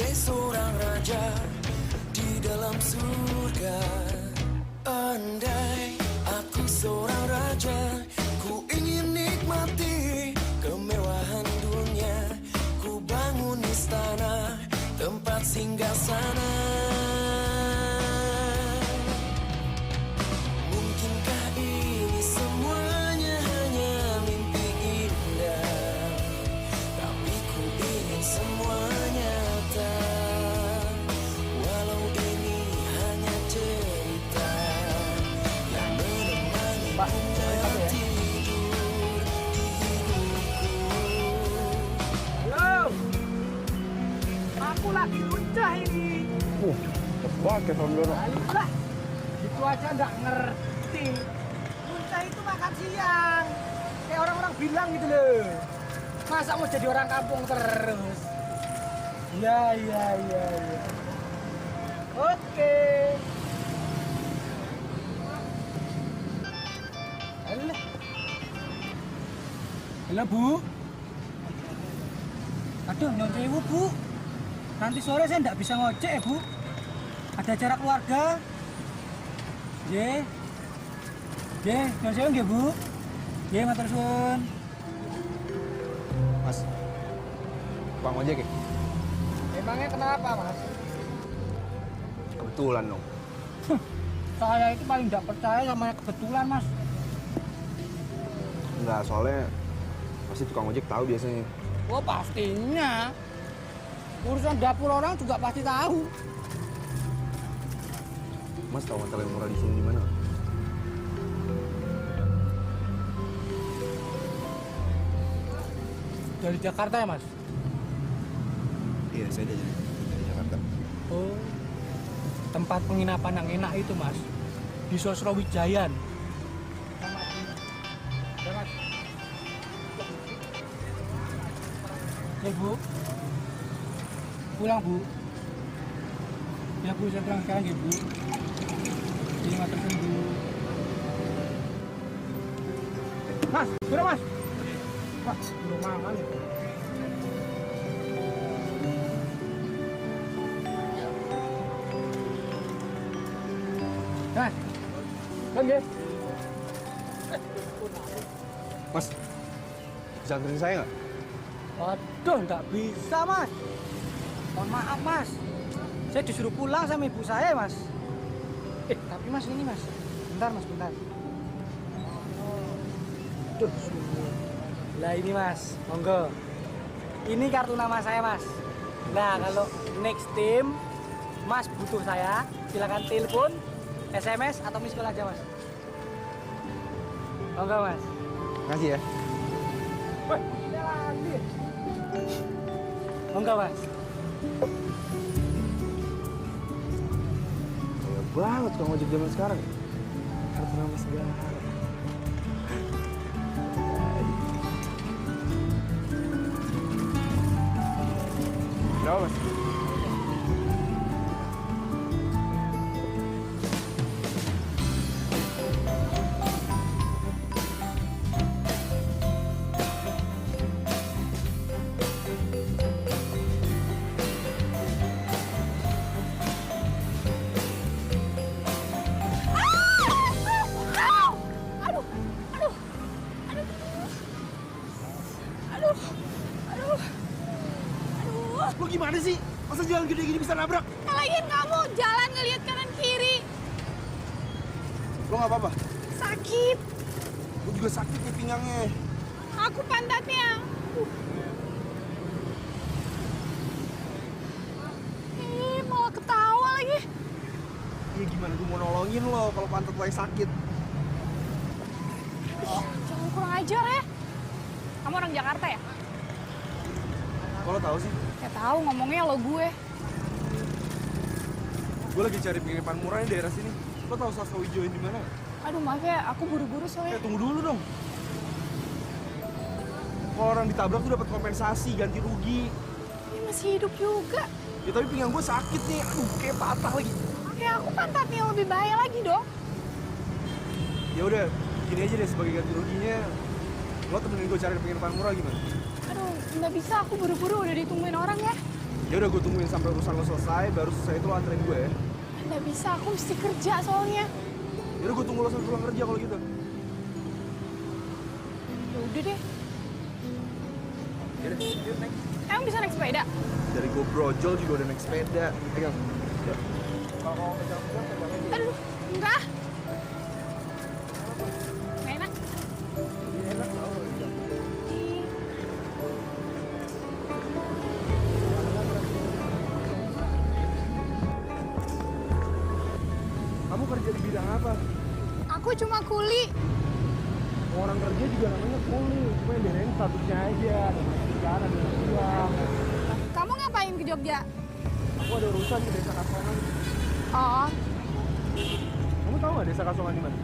Bagai seorang raja di dalam surga. Andai aku seorang raja, ku ingin nikmati kemewahan dunia. Ku bangun istana, tempat singgah sana. Mungkinkah ini semuanya hanya mimpi indah? Tapi ku ingin semua nyata. Walau ini hanya cerita yang menemani hingga tidur di hidupku. Halo, aku lagi lucah ini. Tebak ya Saudara. Alah, itu aja nggak ngerti. Lucah itu makan siang, kayak orang-orang bilang gitu loh. Masa mau jadi orang kampung terus? Ya. Oke. Halo Bu. Aduh, nyon sewu Bu. Nanti sore saya nggak bisa ngojek ya Bu. Ada acara keluarga. Nggih. Nggih, nyon sewu nggih Bu. Nggih, matur suwun. Mas, Bang ojek ya? Emangnya kenapa Mas? Kebetulan dong. Saya itu paling nggak percaya sama kebetulan Mas. Enggak, soalnya pasti tukang ojek tahu biasanya. Oh pastinya. Urusan dapur orang juga pasti tahu. Mas tahu hotel yang murah di sini di mana? Dari Jakarta ya Mas? Iya, saya dari Jakarta. Oh, tempat penginapan yang enak itu Mas, di Sosrawijayan. Ya Mas. Ya Bu, pulang Bu. Ya Bu, saya pulang sekarang ya Bu. Ini matur suwun Bu. Mas, udah Mas. Wah, belum makan ya. Mas, kan ya? Mas, bisa anterin saya nggak? Waduh, nggak bisa Mas. Mohon maaf Mas. Saya disuruh pulang sama ibu saya Mas. Tapi Mas ini Mas. Bentar Mas, bentar. Duh, lah ini Mas, monggo. Ini kartu nama saya Mas. Nah kalau next time Mas butuh saya, silakan telepon, SMS atau miss call aja Mas. Monggo Mas. Makasih ya. Wih, dia lagi. Monggo Mas. Kaya banget tukang ojek zaman sekarang ya. Kartu nama segala. Berapa Mas? Lo gimana sih? Masa jalan gede gini bisa nabrak? Kalian kamu jalan ngelihat kanan kiri. Lo nggak apa-apa? Sakit. Gue juga sakit nih pinggangnya. Aku pantatnya. Malah ketawa lagi. Iya gimana gue mau nolongin lo kalau pantat lo yang sakit? Jangan kurang ajar ya. Kamu orang Jakarta ya? Kalau tahu sih, Ya tahu ngomongnya lo gue. gue lagi cari penginapan murah di daerah sini. Lo tahu Sosrawijayan di mana? Aduh maaf ya, aku buru-buru soalnya. Tunggu dulu dong. Kalau orang ditabrak tuh dapat kompensasi, ganti rugi. Ini masih hidup juga. Ya tapi pinggang gue sakit nih, aduh kayak patah lagi. Oke, aku pantatnya lebih bahaya lagi dong. Ya udah, gini aja deh sebagai ganti ruginya. Lo temenin gue cari penginapan murah gimana? Aduh, nggak bisa, aku buru-buru udah ditungguin orang ya. Ya udah gue tungguin sampai urusan lo selesai, baru selesai itu lo anterin gue ya. Nggak bisa, aku mesti kerja soalnya. Ya udah gue tunggu lo sampai pulang kerja kalau gitu. Ya udah deh. Yaudah, yuk naik. Emang bisa naik sepeda? Dari gue brojol juga udah naik sepeda. Pegang. Yuk. Kalau mau pegang-pegang, pegang aja. Aduh, enggak. Nggak enak. Enak tau. Ih, Kamu kerja di bidang apa? aku cuma kuli. Orang kerja juga namanya kuli. Cuma yang bedain statusnya aja. Ada kerjaan, ada uang. Kamu ngapain ke Jogja? Aku ada urusan ke Desa Kasongan. Oh, Kamu tahu nggak Desa Kasongan di mana?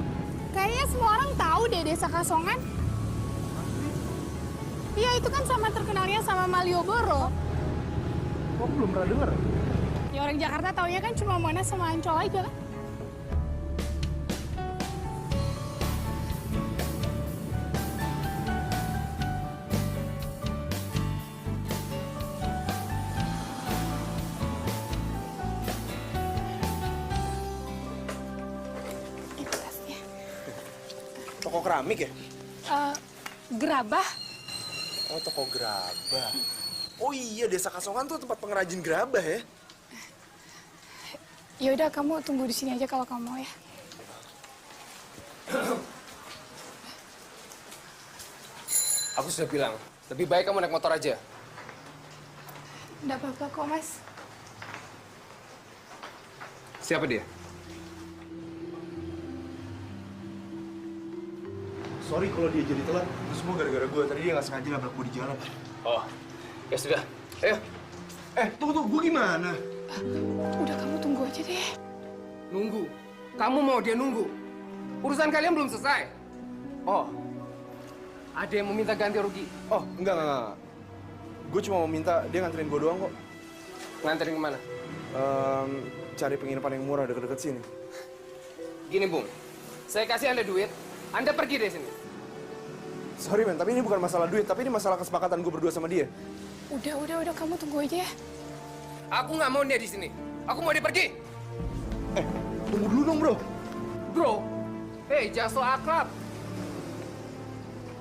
kayaknya semua orang tahu deh Desa Kasongan. Iya, itu kan sama terkenalnya sama Malioboro. Kok aku belum pernah denger? Ya orang Jakarta taunya kan cuma Monas sama Ancol aja kan. Itu tasnya. Toko keramik ya? Gerabah. Oh, toko gerabah. Oh iya, Desa Kasongan tuh tempat pengrajin gerabah ya? Ya udah, kamu tunggu di sini aja kalau kamu mau ya. Aku sudah bilang, lebih baik kamu naik motor aja. Nggak apa-apa kok, Mas. Siapa dia? Sorry kalau dia jadi telat. Itu semua gara-gara gue. Tadi dia nggak sengaja nabrak gue di jalan. Oh, ya sudah. Ayo, Tunggu, gue gimana? Udah, kamu tunggu aja deh. nunggu. Kamu mau dia nunggu? Urusan kalian belum selesai. Oh, ada yang meminta ganti rugi. Oh, enggak. Gue cuma mau minta dia nganterin gue doang kok. Nganterin kemana? Cari penginapan yang murah deket-deket sini. Gini, Bung. Saya kasih Anda duit, Anda pergi dari sini. Sorry men, tapi ini bukan masalah duit, tapi ini masalah kesepakatan gue berdua sama dia. Udah, kamu tunggu aja ya. Aku nggak mau dia di sini. Aku mau dia pergi. Tunggu dulu dong bro. Bro, hey, jangan so akrab.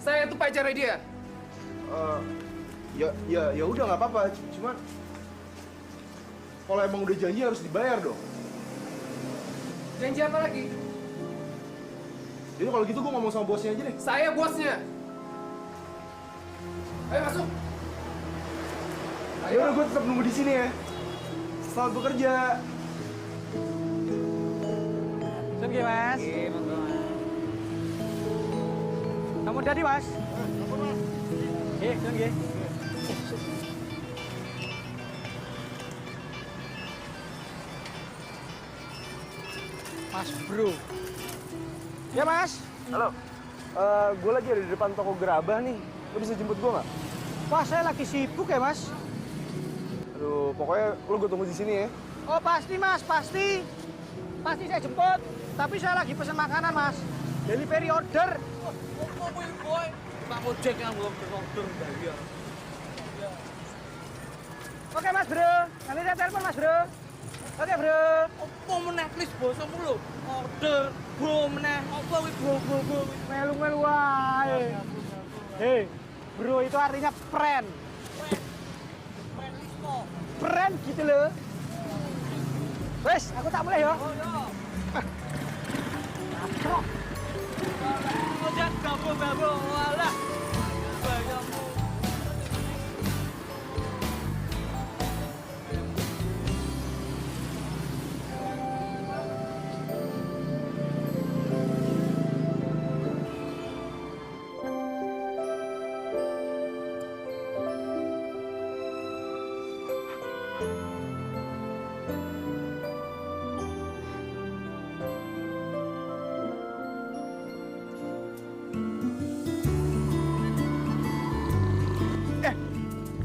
Saya tuh pacarnya dia. Ya udah nggak apa-apa. Cuman kalau emang udah janji harus dibayar dong. Janji apa lagi? Jadi kalau gitu gue ngomong sama bosnya aja deh. Saya bosnya. Ayo masuk. Ya udah gue tetap nunggu di sini ya. Selamat bekerja. Oke, Mas. Kamu jadi, Mas? Oke. Mas Bro. Ya, Mas. Halo. Gue lagi ada di depan toko gerabah nih. Lo bisa jemput gue nggak? Wah, saya lagi sibuk ya, Mas. Aduh, pokoknya lo gue tunggu di sini ya. Oh, pasti, Mas. Pasti saya jemput. Tapi saya lagi pesen makanan, Mas. Delivery order. Pak Ojek yang belum order ya. Oke, Mas Bro. Nanti saya telepon, Mas Bro. Oke, Bro. Apa meneh please bosamu lho. Order bo meneh. Apa kuwi bo. Melu-melu wae. Hei, Bro itu artinya friend. Friend gitu loh. Wes, aku tak boleh ya. Ojek gabo walah. Bayamu.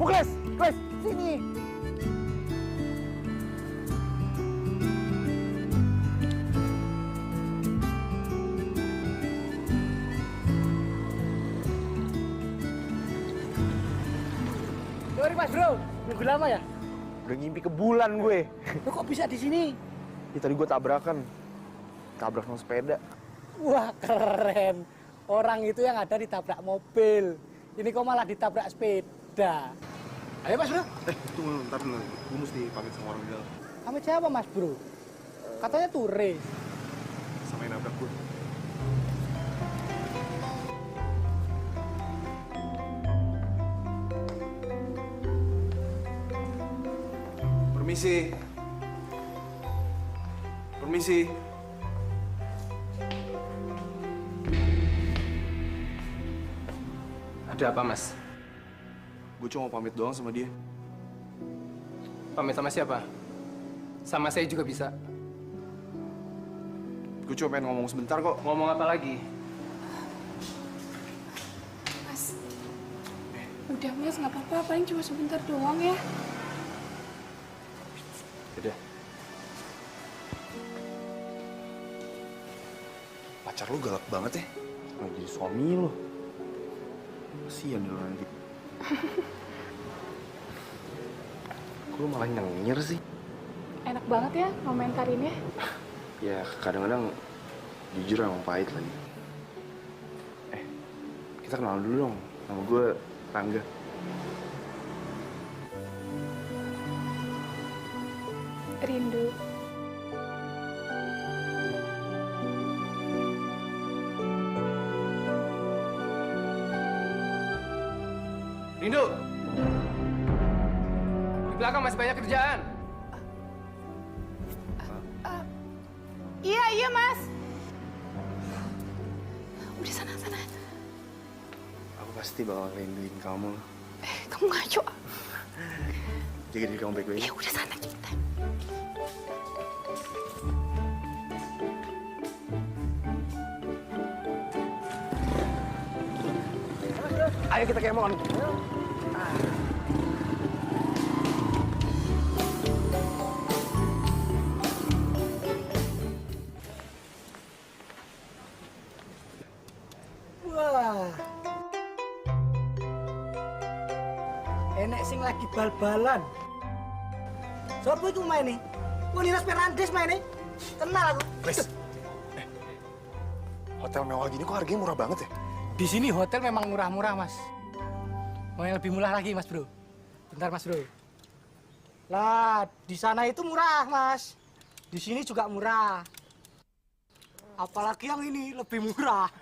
Muklis, sini. Sorry, Mas Bro. Nunggu lama ya? Udah ngimpi ke bulan gue. Lo kok bisa di sini? Ya, tadi gue tabrakan. Tabrak sama sepeda. Wah, keren. Orang itu yang ada ditabrak mobil. Ini kok malah ditabrak sepeda. Ayo Mas Bro. Tunggu, ntar dulu. Gue mesti pamit sama orang di dalam. Pamit siapa Mas Bro? Katanya turis. Sama yang nabrak gue. Permisi. Permisi. Ada apa, Mas? Gue cuma mau pamit doang sama dia. Pamit sama siapa? Sama saya juga bisa. Gue cuma pengen ngomong sebentar kok. Ngomong apa lagi? Mas, udah Mas, nggak apa-apa, paling cuma sebentar doang ya. Udah. Pacar lu galak banget ya. Mau jadi suami lu. Kasian lu nanti. Kok lu malah nyengir sih? Enak banget ya komentarinnya. Ya kadang-kadang jujur emang pahit lagi. Kita kenal dulu dong. Nama gue Rangga. Rindu. Rindu! Di belakang masih banyak kerjaan. Iya Mas. Udah sana. Aku pasti bakal rinduin kamu. Kamu ngaco. Jaga diri kamu baik-baik. Ya udah sana kita. Ayo kita kemon. Wah. Enek sing lagi bal-balan. Sopo itu main nih? Wah, Ninas Fernandes main nih. Kenal aku. Wes. Hotel mewah gini kok harganya murah banget ya? Di sini hotel memang murah-murah, Mas. Mau yang lebih murah lagi, Mas Bro. Bentar, Mas Bro. Lah, di sana itu murah, Mas. Di sini juga murah. Apalagi yang ini lebih murah.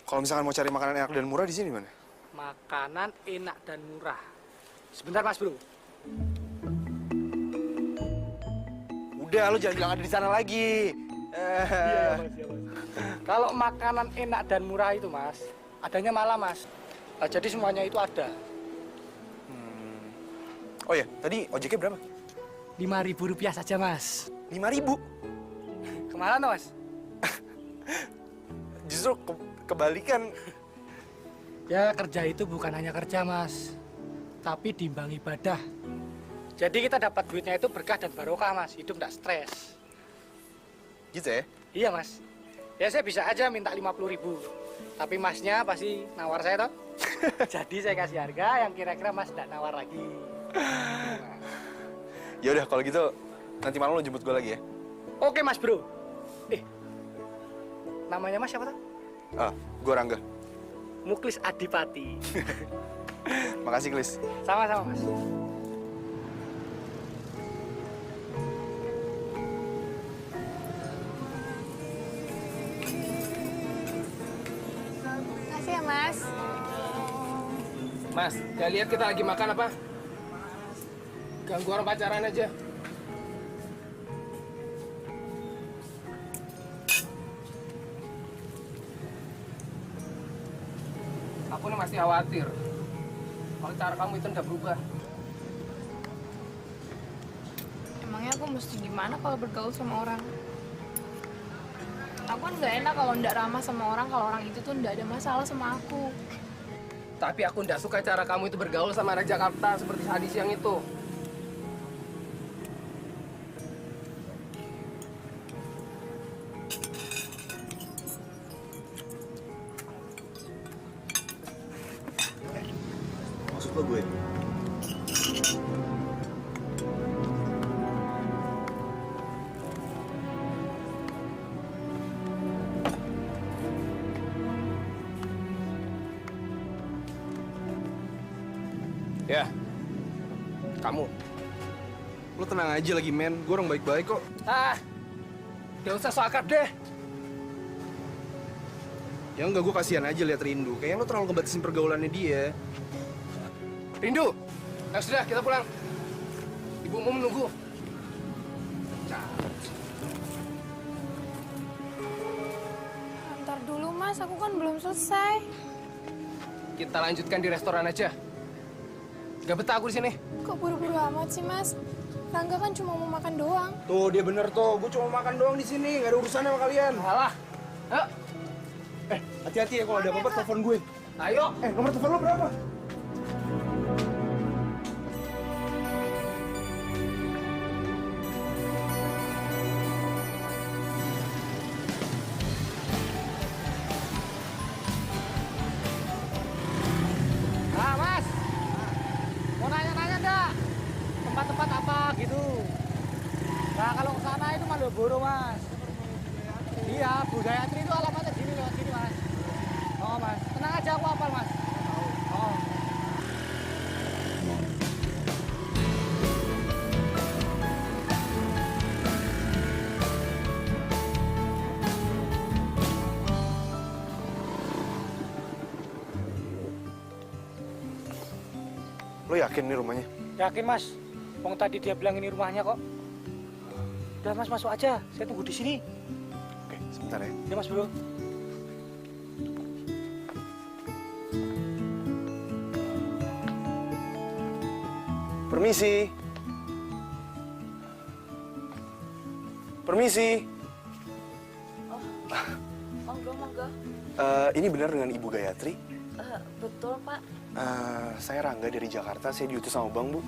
Kalau misalkan mau cari makanan enak dan murah di sini mana? Makanan enak dan murah. Sebentar, Mas Bro. Udah, lu jangan bilang ada di sana lagi. Kalau makanan enak dan murah itu, Mas, adanya malam, Mas. Nah, jadi semuanya itu ada. Oh ya, tadi ojeknya berapa? Rp5.000 saja, Mas. 5.000? Kemana, Mas? Justru kebalikan. Ya, kerja itu bukan hanya kerja, Mas. Tapi timbang ibadah. Jadi kita dapat duitnya itu berkah dan barokah, Mas. Hidup nggak stres. Gitu ya? Iya, Mas. Ya, saya bisa aja minta 50.000. Tapi Masnya pasti nawar saya, toh. Jadi saya kasih harga yang kira-kira Mas nggak nawar lagi. Ya udah, kalau gitu nanti malam lo jemput gue lagi ya. Oke, Mas Bro. Namanya Mas siapa, toh? Gue Rangga. Muklis Adipati. Makasih, Klis. Sama-sama, Mas. Makasih ya Mas. Mas, gak lihat kita lagi makan apa? Ganggu orang pacaran aja. Aku nih masih khawatir. Kalau cara kamu itu udah berubah. Emangnya aku mesti gimana kalau bergaul sama orang? Aku kan nggak enak kalau nggak ramah sama orang, kalau orang itu tuh nggak ada masalah sama aku. Tapi aku nggak suka cara kamu itu bergaul sama anak Jakarta seperti hadis yang itu. Maksud lo gue? Kamu. Lo tenang aja lagi, men. Gue orang baik-baik kok. Ah, gak usah so akrab deh. Ya enggak, gue kasihan aja lihat Rindu. Kayaknya lo terlalu ngebatasin pergaulannya dia. Rindu, nah sudah kita pulang. Ibumu menunggu. Ntar dulu mas, aku kan belum selesai. Kita lanjutkan di restoran aja. Gak betah aku di sini. Kok buru-buru amat sih mas? Rangga kan cuma mau makan doang. Tuh, dia bener tuh. Gue cuma makan doang di sini. Gak ada urusan sama kalian. Alah. Ayo. Hati-hati ya kalau ada apa-apa telepon gue. Ayo. Nomor telepon lo berapa? Nah, Mas. Mau nanya-nanya enggak? Tempat-tempat apa gitu? Nah, kalau ke sana itu Malioboro, Mas. Iya, Budayatri itu alamatnya gini lewat sini, Mas. Oh, Mas. Tenang aja, aku hafal, Mas. Oh. Lo yakin nih rumahnya? Yakin, Mas? Wong tadi dia bilang ini rumahnya kok. Udah, Mas, masuk aja. Saya tunggu di sini. Oke, sebentar ya. Ya, Mas, Bro. Permisi. Permisi. Monggo, monggo. Ini benar dengan Ibu Gayatri? Betul, Pak. Saya Rangga dari Jakarta. Saya diutus sama Bang, Bu.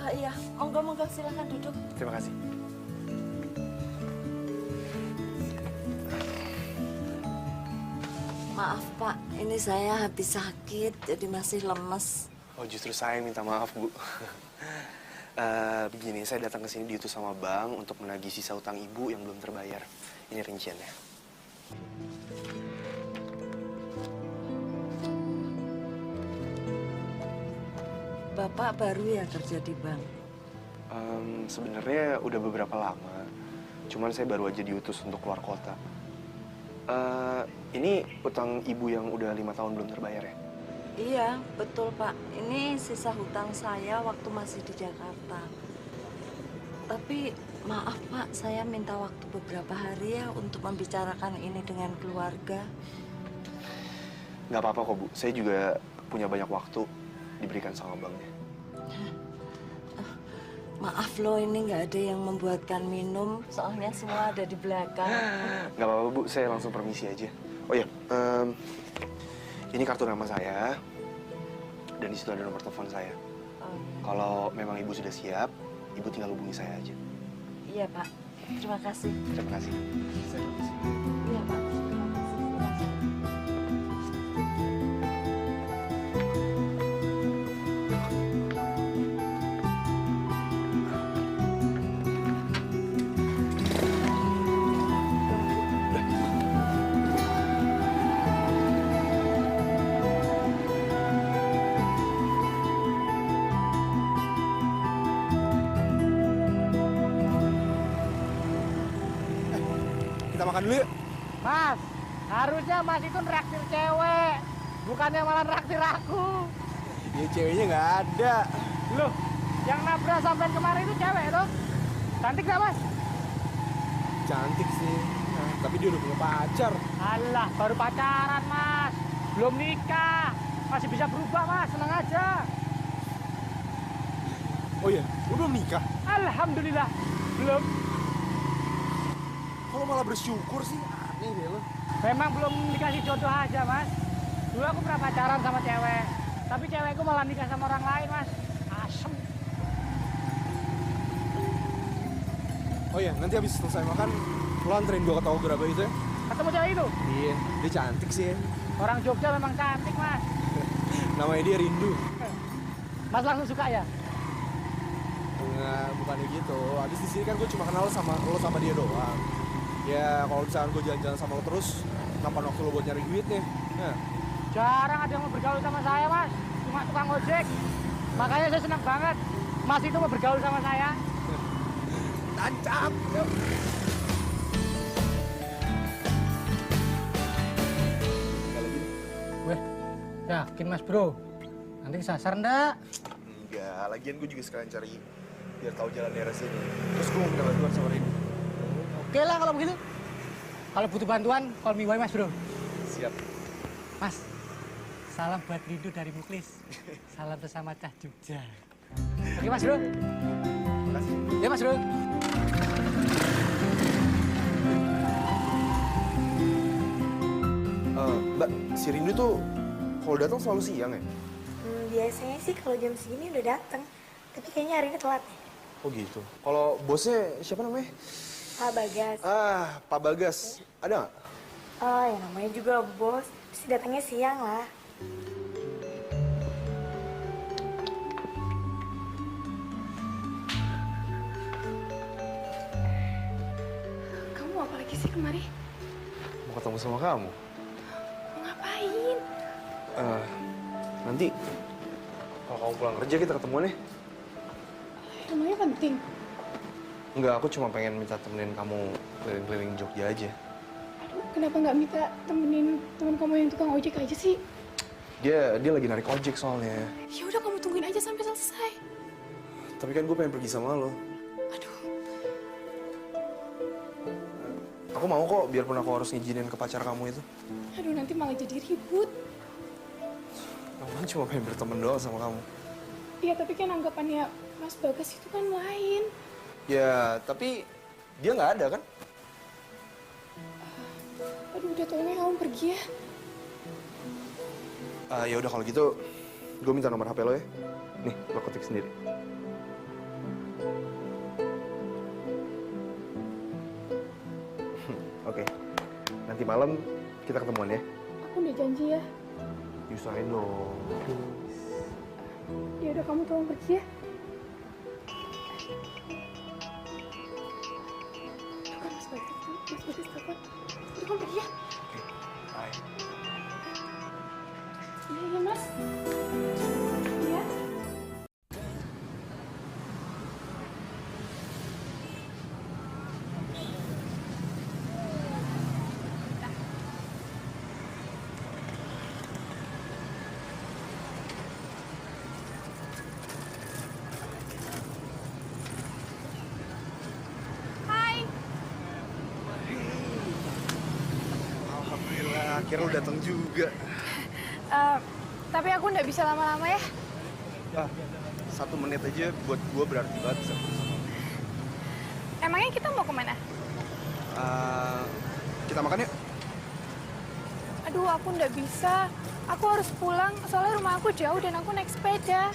Iya, monggo, monggo. Silakan duduk. Terima kasih. Maaf, Pak. Ini saya habis sakit, jadi masih lemes. Oh, justru saya minta maaf, Bu. Begini, saya datang ke sini diutus sama Bang untuk menagih sisa utang Ibu yang belum terbayar. Ini rinciannya. Bapak baru ya kerja di bank? Sebenarnya udah beberapa lama. Cuman saya baru aja diutus untuk keluar kota. Ini utang Ibu yang udah 5 tahun belum terbayar ya? Iya, betul, Pak. Ini sisa hutang saya waktu masih di Jakarta. Tapi maaf, Pak. Saya minta waktu beberapa hari ya untuk membicarakan ini dengan keluarga. Nggak apa-apa kok, Bu. Saya juga punya banyak waktu diberikan sama Bangnya. Maaf loh, ini nggak ada yang membuatkan minum. Soalnya semua ada di belakang. Nggak apa-apa, Bu. Saya langsung permisi aja. Oh iya, ini kartu nama saya. Dan di situ ada nomor telepon saya. Kalau memang Ibu sudah siap, Ibu tinggal hubungi saya aja. Iya, Pak. Terima kasih. Terima kasih. Saya permisi. Iya, Pak. Terima kasih. Kita makan dulu yuk. Mas, harusnya Mas itu neraktir cewek. Bukannya malah neraktir aku. Ya ceweknya nggak ada. Loh, yang nabrak sampai kemarin itu cewek tuh. Cantik gak, Mas? Cantik sih. Nah, tapi dia udah punya pacar. Alah, baru pacaran, Mas. Belum nikah. Masih bisa berubah, Mas. Senang aja. Oh iya, lu belum nikah? Alhamdulillah. Belum. Kalau malah bersyukur sih, aneh deh lo. Memang belum dikasih jodoh aja, Mas. Dulu aku pernah pacaran sama cewek. Tapi cewekku malah nikah sama orang lain, Mas. Asem. Oh iya, nanti habis selesai makan, lo anterin gua ke Tahu Geraba itu ya? Ketemu cewek itu? Iya, dia cantik sih ya. Orang Jogja memang cantik, Mas. Namanya dia Rindu. Mas langsung suka ya? Enggak, bukannya gitu. Habis di sini kan gue cuma kenal sama lo sama dia doang. Ya, kalau misalkan gue jalan-jalan sama lo terus, kapan waktu lo buat nyari duit nih? Nah. Jarang ada yang mau bergaul sama saya, Mas. Cuma tukang ojek. Makanya saya senang banget Mas itu mau bergaul sama saya. Tancap. Yuk. Weh, yakin Mas Bro? Nanti kesasar ndak? Enggak, lagian gue juga sekalian cari biar tahu jalan daerah sini. Terus gue mau minta bantuan sama Rini. Oke lah kalau begitu. Kalau butuh bantuan, call me Mas Bro. Siap. Mas, salam buat Rindu dari Muklis. Salam bersama Cah Jogja. Oke Mas Bro. Makasih. Ya Mas Bro. Mbak, si Rindu tuh kalau datang selalu siang ya? Biasanya sih kalau jam segini udah dateng. Tapi kayaknya hari ini telat nih. Oh gitu. Kalau bosnya siapa namanya? Pak Bagas. Pak Bagas. Ada nggak? Oh, ya namanya juga bos. Pasti datangnya siang lah. Kamu apa lagi sih kemari? Mau ketemu sama kamu. Mau ngapain? Nanti kalau kamu pulang kerja kita ketemuan ya. Emangnya penting? Enggak, aku cuma pengen minta temenin kamu keliling-keliling Jogja aja. Aduh, kenapa nggak minta temenin teman kamu yang tukang ojek aja sih? Dia lagi narik ojek soalnya. Ya udah kamu tungguin aja sampai selesai. Tapi kan gue pengen pergi sama lo. Aduh, Aku mau kok, biarpun aku harus ngizinin ke pacar kamu itu. aduh nanti malah jadi ribut. Aku kan cuma pengen berteman doang sama kamu. Iya, tapi kan anggapannya Mas Bagas itu kan lain. Ya, tapi dia nggak ada kan? Aduh, udah tolong ya kamu pergi ya. Ya udah kalau gitu, gue minta nomor HP lo ya. Nih, lo ketik sendiri. Oke, nanti malam kita ketemuan ya. Aku udah janji ya. Usahain dong. Ya udah kamu tolong pergi ya. Tuh kan Mas Bagas telepon. Udah kamu pergi ya. Bye. Iya, iya Mas. Iya. Alhamdulillah, akhirnya lo datang juga. Tapi aku nggak bisa lama-lama ya. 1 menit aja buat gue berarti banget. Emangnya kita mau kemana? Kita makan yuk. Aduh, aku nggak bisa. Aku harus pulang, soalnya rumah aku jauh dan aku naik sepeda.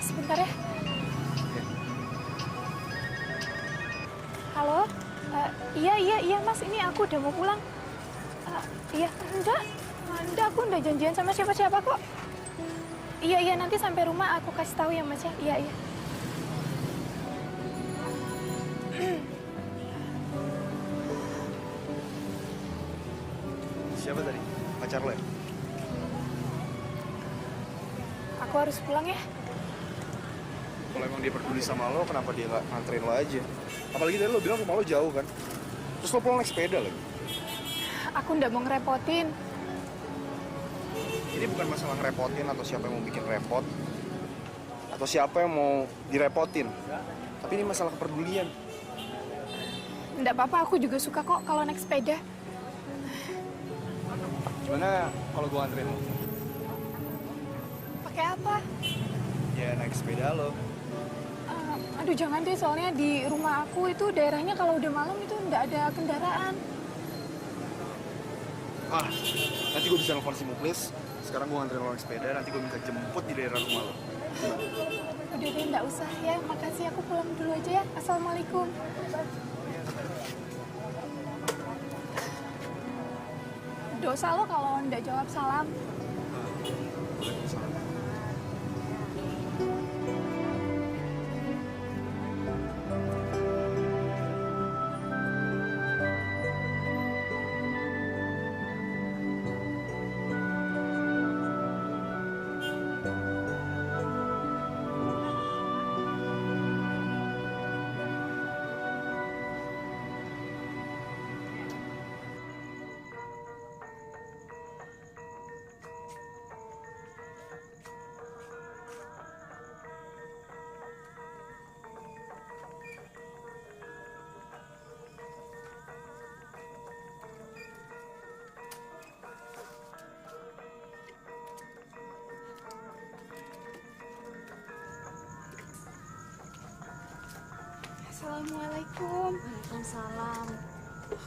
Sebentar ya. Halo? Iya Mas, ini aku udah mau pulang. Iya, enggak, aku udah janjian sama siapa-siapa kok. Iya, nanti sampai rumah aku kasih tahu ya Mas ya. Iya. Siapa tadi? Pacar lo ya? Aku harus pulang ya. Kalau emang dia peduli sama lo, kenapa dia nggak nganterin lo aja? Apalagi tadi lo bilang rumah lo jauh kan? Terus lo pulang naik sepeda lagi. Aku nggak mau ngerepotin. Ini bukan masalah ngerepotin atau siapa yang mau bikin repot. Atau siapa yang mau direpotin. Tapi ini masalah kepedulian. Nggak apa-apa, aku juga suka kok kalau naik sepeda. Gimana kalau gue nganterin lo? Pakai apa? Ya naik sepeda lo. Aduh jangan deh, soalnya di rumah aku itu daerahnya kalau udah malam itu nggak ada kendaraan. Nanti gue bisa nelfon si Muklis. Sekarang gue nganterin lo naik sepeda, nanti gue minta jemput di daerah rumah lo. Udah deh, nggak usah ya. Makasih, aku pulang dulu aja ya. Assalamualaikum. Dosa lo kalau nggak jawab salam. Assalamualaikum. Waalaikumsalam.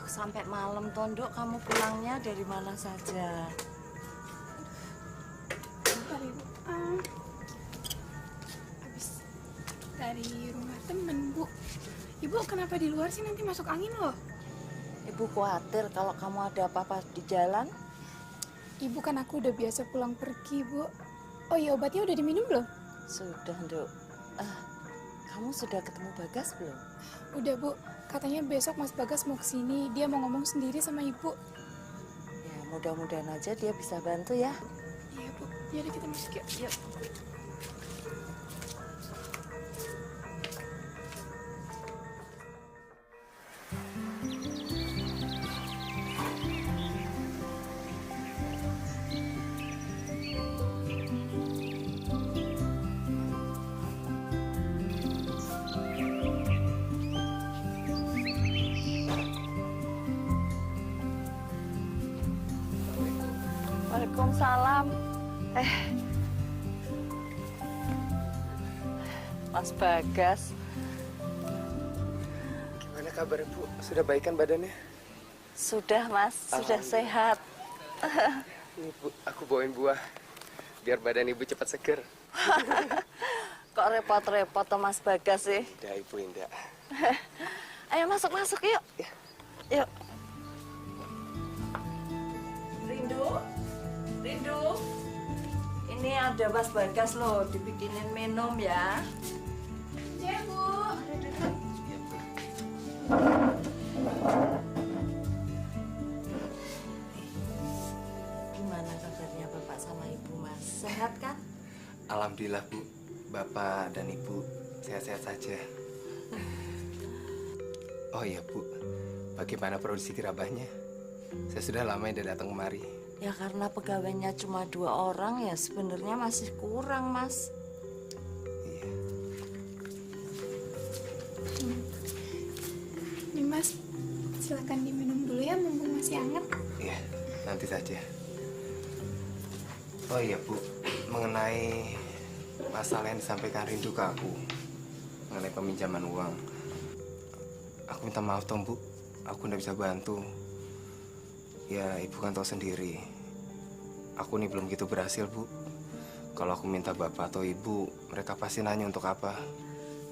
Sampai malam, Tondok. Kamu pulangnya dari mana saja? Bentar, Ibu. Habis dari rumah temen, Bu. Ibu kenapa di luar sih? Nanti masuk angin loh. Ibu khawatir kalau kamu ada apa-apa di jalan. Ibu kan aku udah biasa pulang pergi, Bu. Oh iya, obatnya udah diminum belum? Sudah, Nduk. Kamu sudah ketemu Bagas belum? Udah, Bu. Katanya besok Mas Bagas mau kesini. Dia mau ngomong sendiri sama Ibu. Ya, mudah-mudahan aja dia bisa bantu ya. Iya, Bu. Yaudah kita masuk yuk. Yuk. Waalaikumsalam. Mas Bagas. Gimana kabar Bu? Sudah baikan badannya? Sudah, Mas. Sudah sehat. Ini Bu, aku bawain buah. Biar badan Ibu cepat seger. Kok repot-repot toh Mas Bagas sih? Indah Ibu, Indah. Ayo masuk-masuk yuk. Ya. Yuk. Rindu? Rindu? Ini ada Mas Bagas loh, dibikinin minum ya. Ya, Bu. Gimana kabarnya Bapak sama Ibu, Mas? Sehat kan? Alhamdulillah Bu, Bapak dan Ibu sehat-sehat saja. Oh iya Bu, bagaimana produksi gerabahnya? Saya sudah lama tidak datang kemari. Ya karena pegawainya cuma 2 orang ya sebenarnya masih kurang, Mas. Iya. Nih, Mas. Silakan diminum dulu ya, mumpung masih hangat. Iya, nanti saja. Oh iya Bu, mengenai masalah yang disampaikan Rindu ke aku mengenai peminjaman uang, aku minta maaf toh Bu, aku tidak bisa bantu. Ya Ibu kan tahu sendiri, aku ini belum gitu berhasil Bu. Kalau aku minta Bapak atau Ibu, mereka pasti nanya untuk apa.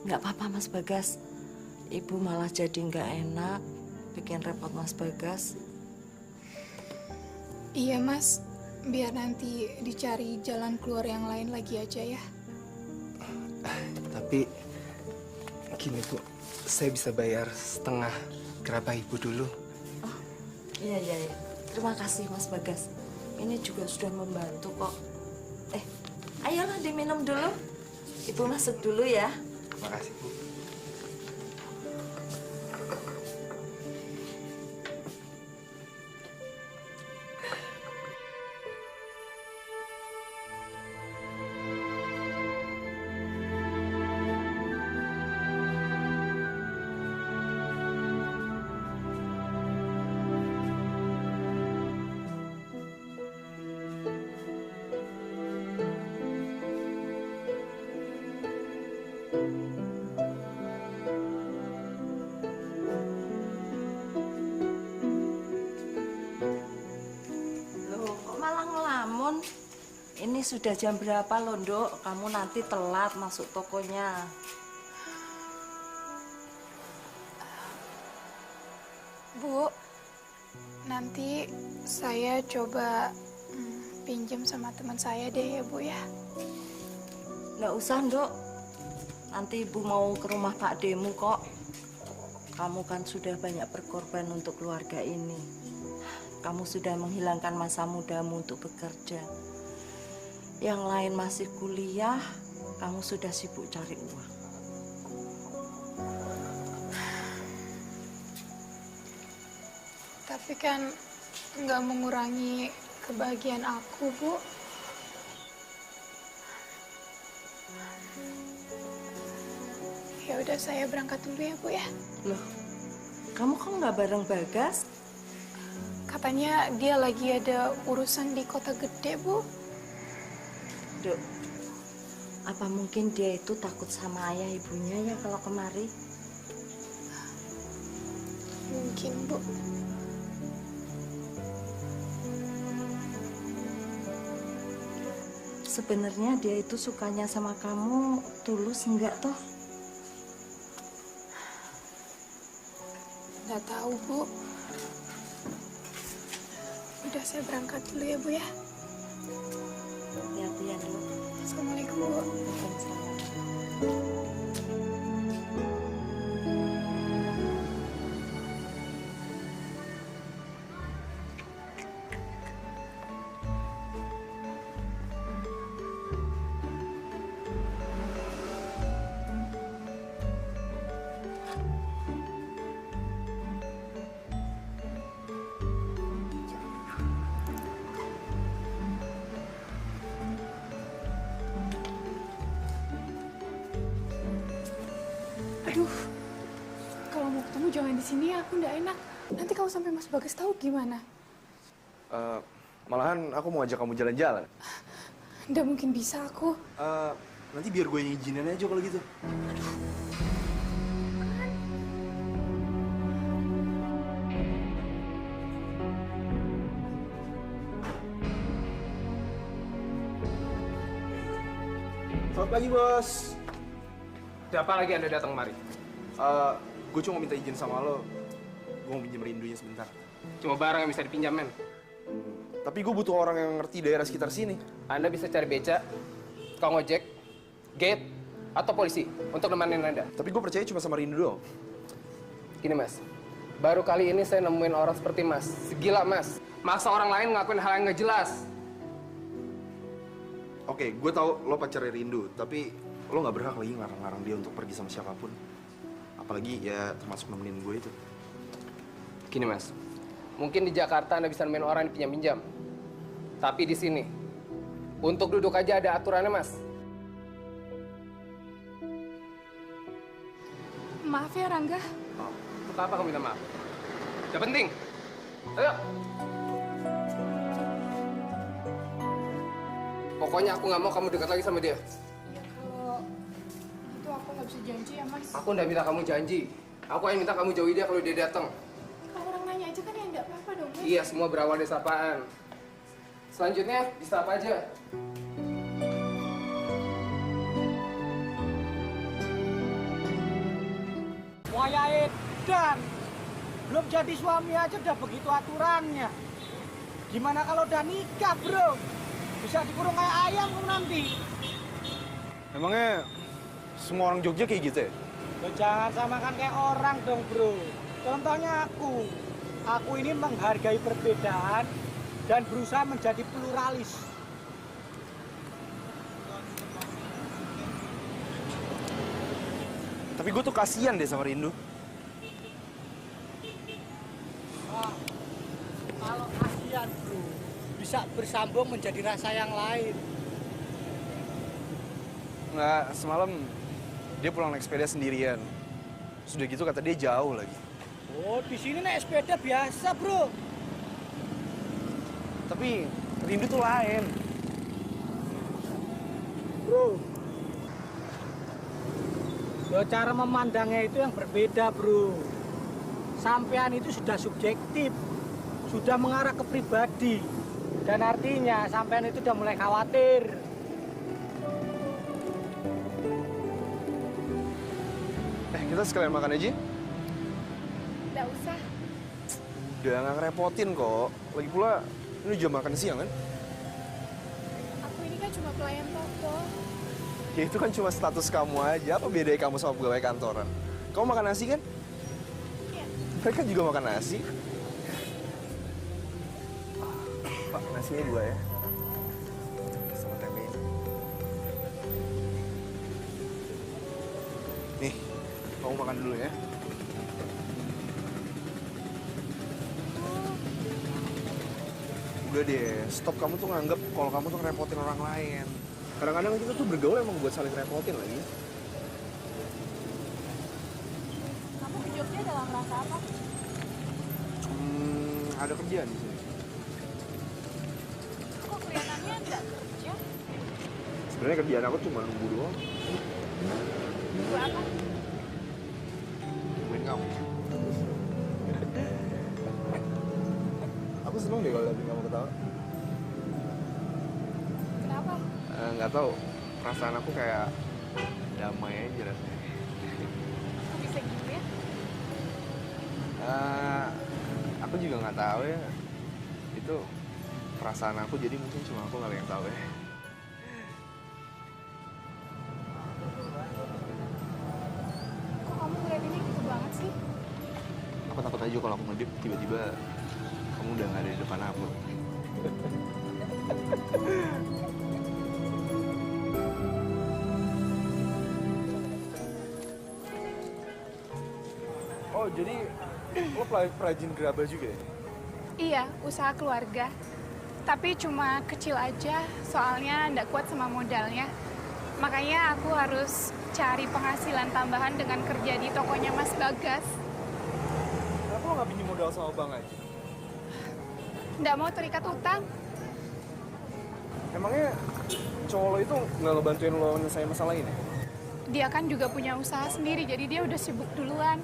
Nggak apa-apa Mas Bagas. Ibu malah jadi nggak enak, bikin repot Mas Bagas. Iya, Mas. Biar nanti dicari jalan keluar yang lain lagi aja ya. Tapi gini Bu, saya bisa bayar setengah gerabah Ibu dulu. Oh, iya. Terima kasih Mas Bagas. Ini juga sudah membantu kok. Ayolah diminum dulu. Ibu masuk dulu ya. Makasih Bu. Loh, kok malah ngelamun? Ini sudah jam berapa loh, Nduk? Kamu nanti telat masuk tokonya. Bu, nanti saya coba pinjam sama teman saya deh ya, Bu ya. Nggak usah, Nduk. Nanti Ibu mau ke rumah Pak Demu kok. Kamu kan sudah banyak berkorban untuk keluarga ini. Kamu sudah menghilangkan masa mudamu untuk bekerja. Yang lain masih kuliah, kamu sudah sibuk cari uang. Tapi kan nggak mengurangi kebahagiaan aku, Bu. Ya udah, saya berangkat dulu ya, Bu ya. Loh, kamu kok nggak bareng Bagas? Katanya dia lagi ada urusan di kota gede, Bu. Duk, apa mungkin dia itu takut sama ayah ibunya ya kalau kemari? mungkin, Bu. Sebenarnya dia itu sukanya sama kamu tulus enggak toh? Nggak tahu, Bu. Udah, saya berangkat dulu ya, Bu ya. Hati-hati ya, Dok. Assalamualaikum, Bu. Waalaikumsalam. Aduh, kalau mau ketemu jangan di sini, aku nggak enak. Nanti kalau sampai Mas Bagas tahu gimana? Malahan aku mau ajak kamu jalan-jalan. Nggak mungkin bisa aku. Nanti biar gue yang izinin aja kalau gitu. Selamat pagi, Bos. Ada apa lagi Anda datang kemari? Gue cuma minta izin sama lo. Gue mau pinjam rindunya sebentar. Cuma barang yang bisa dipinjam, men. Tapi gue butuh orang yang ngerti daerah sekitar sini. Anda bisa cari beca, tukang ojek, gate, atau polisi untuk nemenin Anda. Tapi gue percaya cuma sama Rindu doang. Gini, Mas. Baru kali ini saya nemuin orang seperti Mas. Segila, Mas. Maksa orang lain ngelakuin hal yang nggak jelas. Oke, gue tahu lo pacarnya Rindu, tapi lo nggak berhak lagi ngarang-ngarang dia untuk pergi sama siapapun. Apalagi ya termasuk nemenin gue itu. Gini, Mas. Mungkin di Jakarta Anda bisa nemuin orang yang pinjam-pinjam. Tapi di sini, untuk duduk aja ada aturannya, Mas. Maaf ya, Rangga. Untuk apa kamu minta maaf? Udah penting. Ayo. Pokoknya aku nggak mau kamu dekat lagi sama dia. Ya kalau itu aku nggak bisa janji ya, Mas. Aku nggak minta kamu janji. Aku hanya minta kamu jauhi dia kalau dia datang. Kalau orang nanya aja kan ya nggak apa-apa dong, Mas. Iya, semua berawal dari sapaan. Selanjutnya, disapa aja. Waya edan. Belum jadi suami aja udah begitu aturannya. Gimana kalau udah nikah, bro? Bisa dikurung kayak ayam kamu nanti. Emangnya semua orang Jogja kayak gitu ya? Lo jangan samakan kayak orang dong, bro. Contohnya aku. Aku ini menghargai perbedaan dan berusaha menjadi pluralis. Tapi gue tuh kasihan deh sama Rindu. Wah, kalau kasihan, bro, bisa bersambung menjadi rasa yang lain. Nggak, semalam dia pulang naik sepeda sendirian. Sudah gitu kata dia jauh lagi. Oh, di sini naik sepeda biasa, bro. Tapi Rindu tuh lain. Bro, ya, cara memandangnya itu yang berbeda, bro. Sampean itu sudah subjektif, sudah mengarah ke pribadi. Dan artinya sampean itu udah mulai khawatir. Kita sekalian makan aja. Nggak usah. Udah nggak ngerepotin kok. Lagi pula, ini jam makan siang kan? Aku ini kan cuma pelayan toko. Ya itu kan cuma status kamu aja. Apa bedanya kamu sama pegawai kantoran? Kamu makan nasi kan? Iya. Mereka juga makan nasi. Pak, nasinya 2 ya. Sama tempe ini. Nih, kamu makan dulu ya. Udah deh, stop kamu tuh nganggep kalau kamu tuh ngerepotin orang lain. Kadang-kadang kita tuh bergaul emang buat saling repotin lagi. Kamu ke Jogja dalam rangka apa? Ada kerjaan di sini. Kok kelihatannya nggak kerja? Sebenarnya kerjaan aku cuma nunggu doang. Nunggu apa? Nungguin kamu. seneng deh kalau liatin kamu ketawa. Kenapa? Nggak tahu, perasaan aku kayak damai aja rasanya. Kok bisa gitu ya? Aku juga nggak tahu ya. Itu perasaan aku, jadi mungkin cuma aku kali yang tahu ya. Kok kamu ngeliatinnya gitu banget sih? Aku takut aja kalau aku ngedip tiba-tiba kamu udah nggak ada di depan aku. Oh, jadi lo perajin gerabah juga ya? Iya, usaha keluarga. Tapi cuma kecil aja, soalnya nggak kuat sama modalnya. Makanya aku harus cari penghasilan tambahan dengan kerja di tokonya Mas Bagas. Kenapa lo nggak pinjam modal sama bank aja? Nggak mau terikat utang. Emangnya cowok lo itu nggak ngebantuin lo nyelesain masalah ini? Dia kan juga punya usaha sendiri, jadi dia udah sibuk duluan.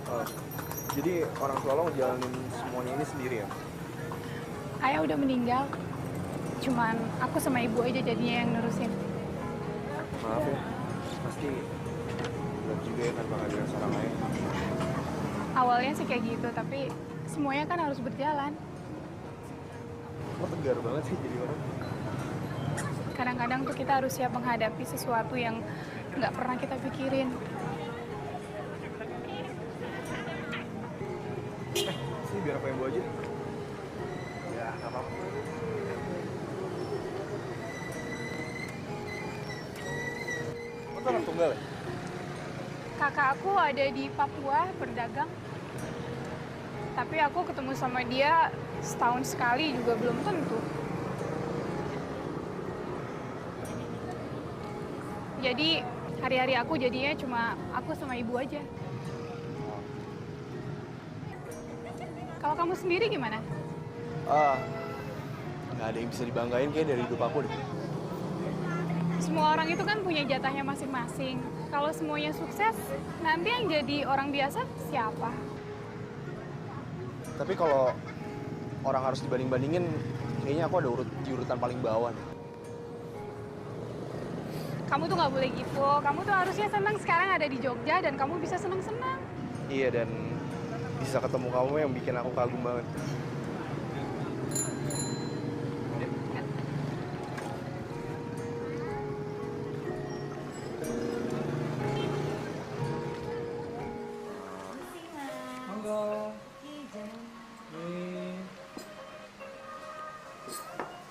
Oh, jadi orang tua lo ngejalanin semuanya ini sendiri ya? Ayah udah meninggal. Cuman aku sama ibu aja jadinya yang nurusin. Maaf ya, pasti berat juga ya tanpa kehadiran seorang ayah. Awalnya sih kayak gitu, tapi semuanya kan harus berjalan. Lo tegar banget sih jadi orang. Kadang-kadang tuh kita harus siap menghadapi sesuatu yang nggak pernah kita pikirin. Sini biar apa yang bawa aja. Ya, nggak apa-apa. Lo tuh anak tunggal ya? Kakak aku ada di Papua berdagang. Tapi aku ketemu sama dia setahun sekali juga belum tentu. Jadi hari-hari aku jadinya cuma aku sama ibu aja. Kalau kamu sendiri gimana? Nggak ada yang bisa dibanggain kayak dari hidup aku deh. Semua orang itu kan punya jatahnya masing-masing. Kalau semuanya sukses, nanti yang jadi orang biasa siapa? Tapi kalau orang harus dibanding-bandingin, kayaknya aku ada di urutan paling bawah nih. Kamu tuh nggak boleh gitu. Kamu tuh harusnya senang sekarang ada di Jogja dan kamu bisa senang-senang. Iya, dan bisa ketemu kamu yang bikin aku kagum banget. Monggo.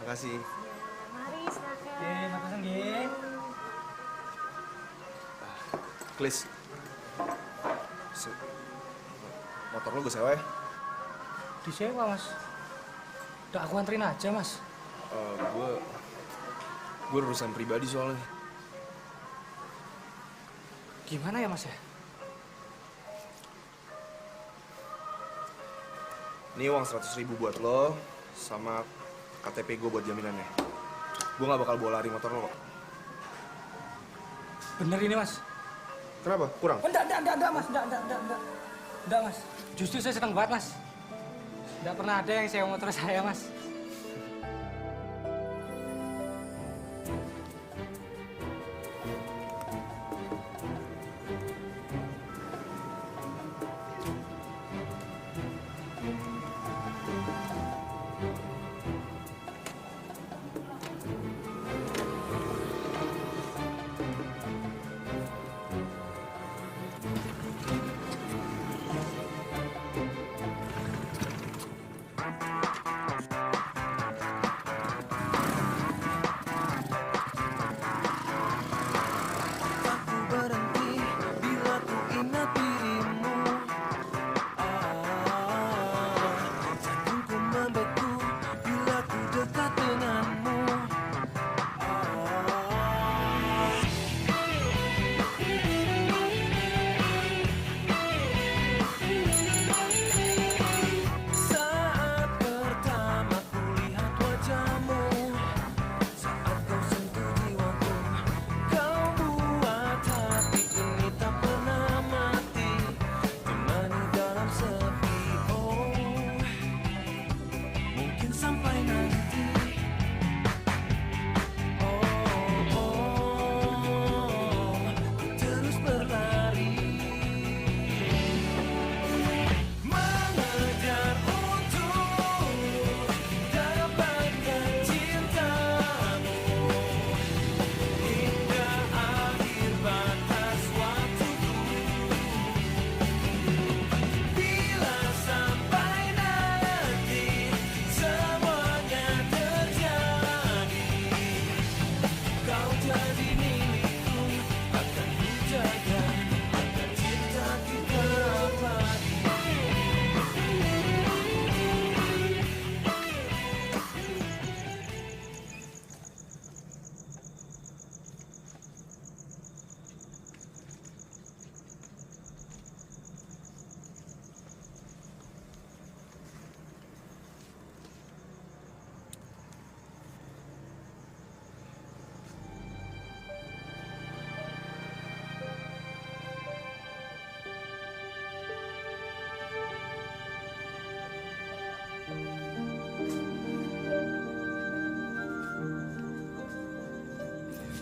Makasih. Nggih, makasih nggih. Klis. Motor lo gue sewa ya? Disewa, Mas. Udah aku anterin aja, Mas. Gue urusan pribadi soalnya. Gimana ya, Mas ya? Ini uang 100.000 buat lo, sama KTP gue buat jaminannya. Gue gak bakal bawa lari motor lo kok. Bener ini, Mas? Kenapa? Kurang? Oh, enggak, Mas. Enggak, Mas. Justru saya senang banget, Mas. Enggak pernah ada yang sewa motor saya, Mas.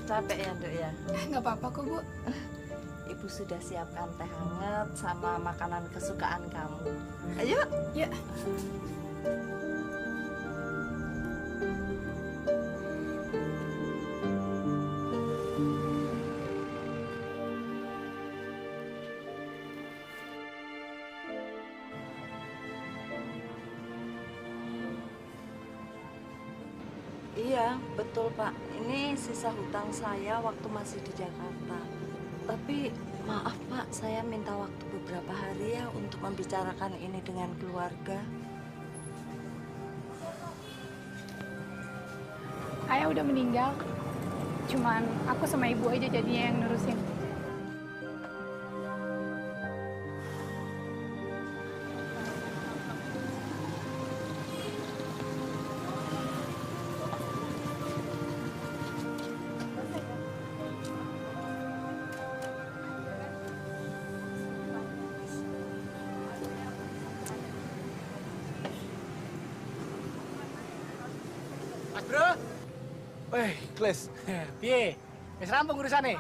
Capek ya, Dok ya? Nggak apa-apa kok, Bu. Ibu sudah siapkan teh hangat sama makanan kesukaan kamu. Ayo. Ya. Iya, betul Pak. Ini sisa hutang saya waktu masih di Jakarta. Tapi maaf Pak, saya minta waktu beberapa hari ya untuk membicarakan ini dengan keluarga. Ayah udah meninggal. Cuman aku sama ibu aja jadinya yang nurusin. Mas Bro, Kles, piye? Wis rampung urusane?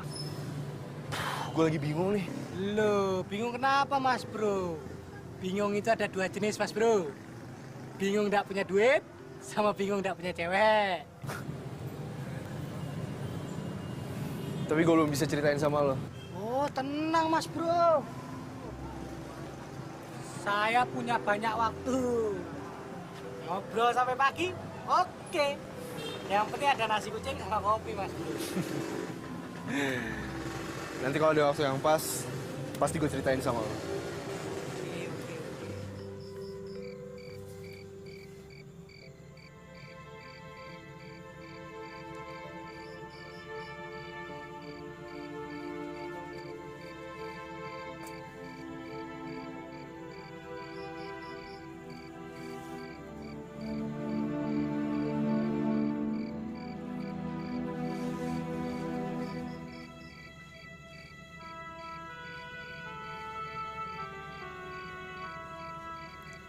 gue lagi bingung nih. Loh, bingung kenapa Mas Bro? Bingung itu ada dua jenis Mas Bro. Bingung nggak punya duit, sama bingung nggak punya cewek. Tapi gue belum bisa ceritain sama lo. Oh, tenang Mas Bro. Saya punya banyak waktu. Ngobrol sampai pagi, oke. Yang penting ada nasi kucing sama kopi Mas Bro. Nanti kalau ada waktu yang pas, pasti gue ceritain sama lo.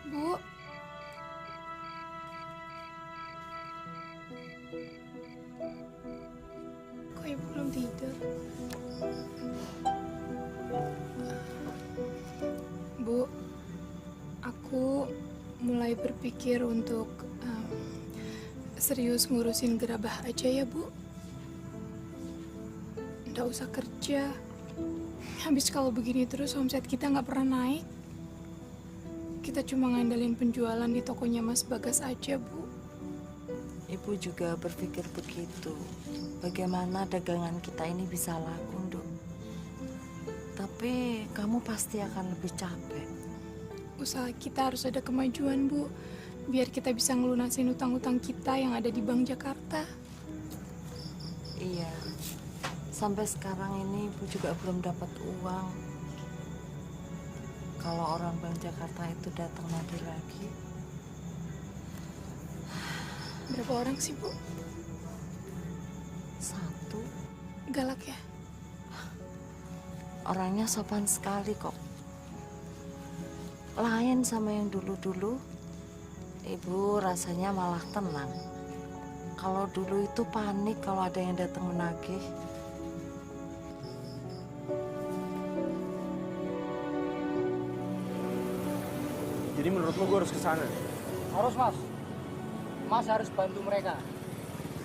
Bu. Kok ibu belum tidur? Bu, aku mulai berpikir untuk serius ngurusin gerabah aja ya, Bu. Nggak usah kerja. Habis kalau begini terus omset kita nggak pernah naik. Kita cuma ngandelin penjualan di tokonya Mas Bagas aja, Bu. Ibu juga berpikir begitu. Bagaimana dagangan kita ini bisa laku, Dok? Tapi kamu pasti akan lebih capek. Usaha kita harus ada kemajuan, Bu. Biar kita bisa ngelunasin utang-utang kita yang ada di Bank Jakarta. Iya. Sampai sekarang ini Ibu juga belum dapat uang. Kalau orang Bank Jakarta itu datang nanti lagi. Berapa orang sih, Bu? 1. Galak ya? Orangnya sopan sekali kok. Lain sama yang dulu-dulu. Ibu rasanya malah tenang. Kalau dulu itu panik kalau ada yang datang menagih. Jadi menurut lo gue harus kesana? Harus Mas. Mas harus bantu mereka.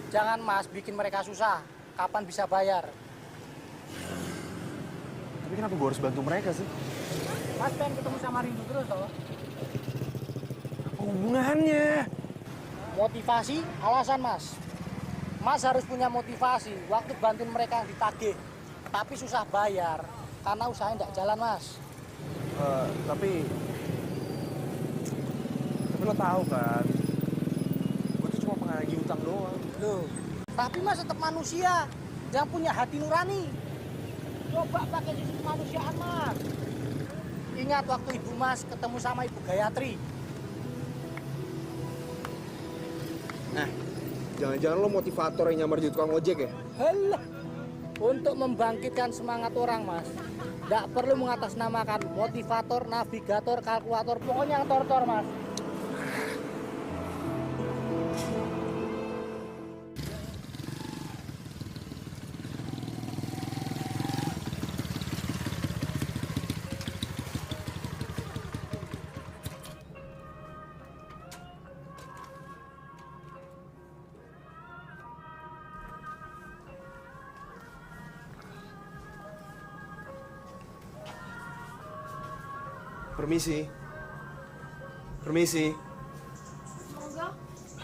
Jangan Mas bikin mereka susah. Kapan bisa bayar? Tapi kenapa gue harus bantu mereka sih? Mas pengen ketemu sama Rindu terus toh. Apa hubungannya? Motivasi, alasan Mas. Mas harus punya motivasi. Waktu bantuin mereka yang ditagih. Tapi susah bayar. Karena usahanya nggak jalan Mas. Tapi lo tahu kan, gue tuh cuma pengagih utang doang. Loh, tapi Mas tetap manusia yang punya hati nurani. Coba pakai sisi kemanusiaan Mas. Ingat waktu Ibu Mas ketemu sama Ibu Gayatri. Jangan-jangan lo motivator yang nyamar jadi tukang ojek ya? Halah, untuk membangkitkan semangat orang Mas. Nggak perlu mengatasnamakan motivator, navigator, kalkulator, pokoknya yang tor-tor Mas. Permisi. Permisi. Monggo.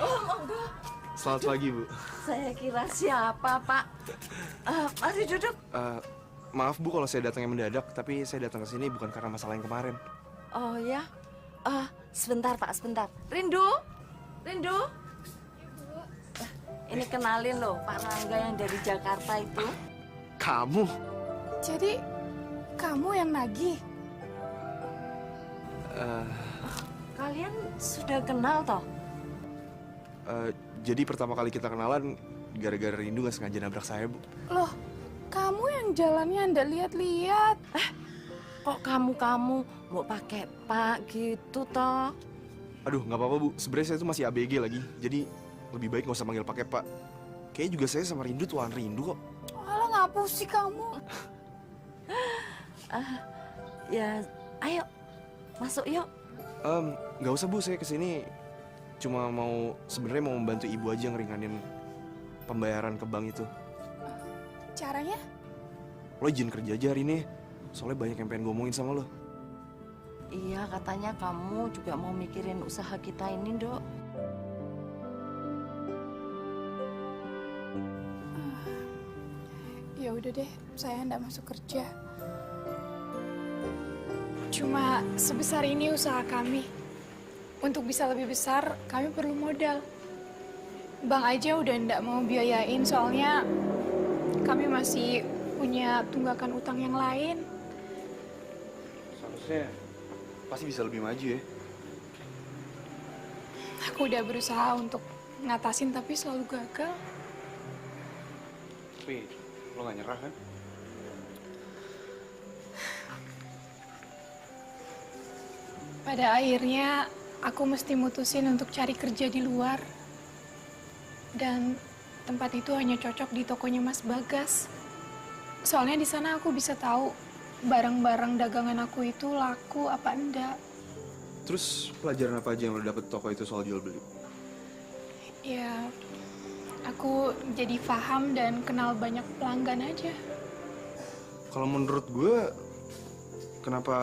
Oh, monggo. Selamat pagi, Bu. Saya kira siapa, Pak? Mari duduk. Maaf, Bu, kalau saya datangnya mendadak, tapi saya datang ke sini bukan karena masalah yang kemarin. Oh ya? Sebentar, Pak, sebentar. Rindu? Rindu? Ini kenalin loh, Pak Rangga yang dari Jakarta itu. Kamu? Jadi, kamu yang nagih? Kalian sudah kenal toh? Jadi pertama kali kita kenalan, gara-gara Rindu nggak sengaja nabrak saya, Bu. Loh, kamu yang jalannya ndak lihat-lihat. Kok kamu mau pakai Pak gitu toh? Aduh, nggak apa-apa, Bu. Sebenarnya saya tuh masih ABG lagi, jadi lebih baik nggak usah manggil pakai Pak. Kayaknya juga saya sama Rindu tuan Rindu kok. Alah, ngapus sih kamu. Ya, ayo masuk yuk. Nggak usah, Bu. Saya kesini cuma sebenarnya mau membantu Ibu aja ngeringanin pembayaran ke bank itu. Caranya? Lo izin kerja aja hari ini, soalnya banyak yang pengen ngomongin sama lo. Iya, katanya kamu juga mau mikirin usaha kita ini, Dok. Ya udah deh, saya ndak masuk kerja. Cuma sebesar ini usaha kami. Untuk bisa lebih besar, kami perlu modal. Bang aja udah ndak mau biayain, soalnya kami masih punya tunggakan utang yang lain. Seharusnya pasti bisa lebih maju ya. Aku udah berusaha untuk ngatasin, tapi selalu gagal. Tapi lo gak nyerah kan? Pada akhirnya, aku mesti mutusin untuk cari kerja di luar. Dan tempat itu hanya cocok di tokonya Mas Bagas. Soalnya di sana aku bisa tahu barang-barang dagangan aku itu laku apa enggak. Terus pelajaran apa aja yang lo dapet toko itu soal jual beli? Ya, aku jadi paham dan kenal banyak pelanggan aja. Kalau menurut gue, kenapa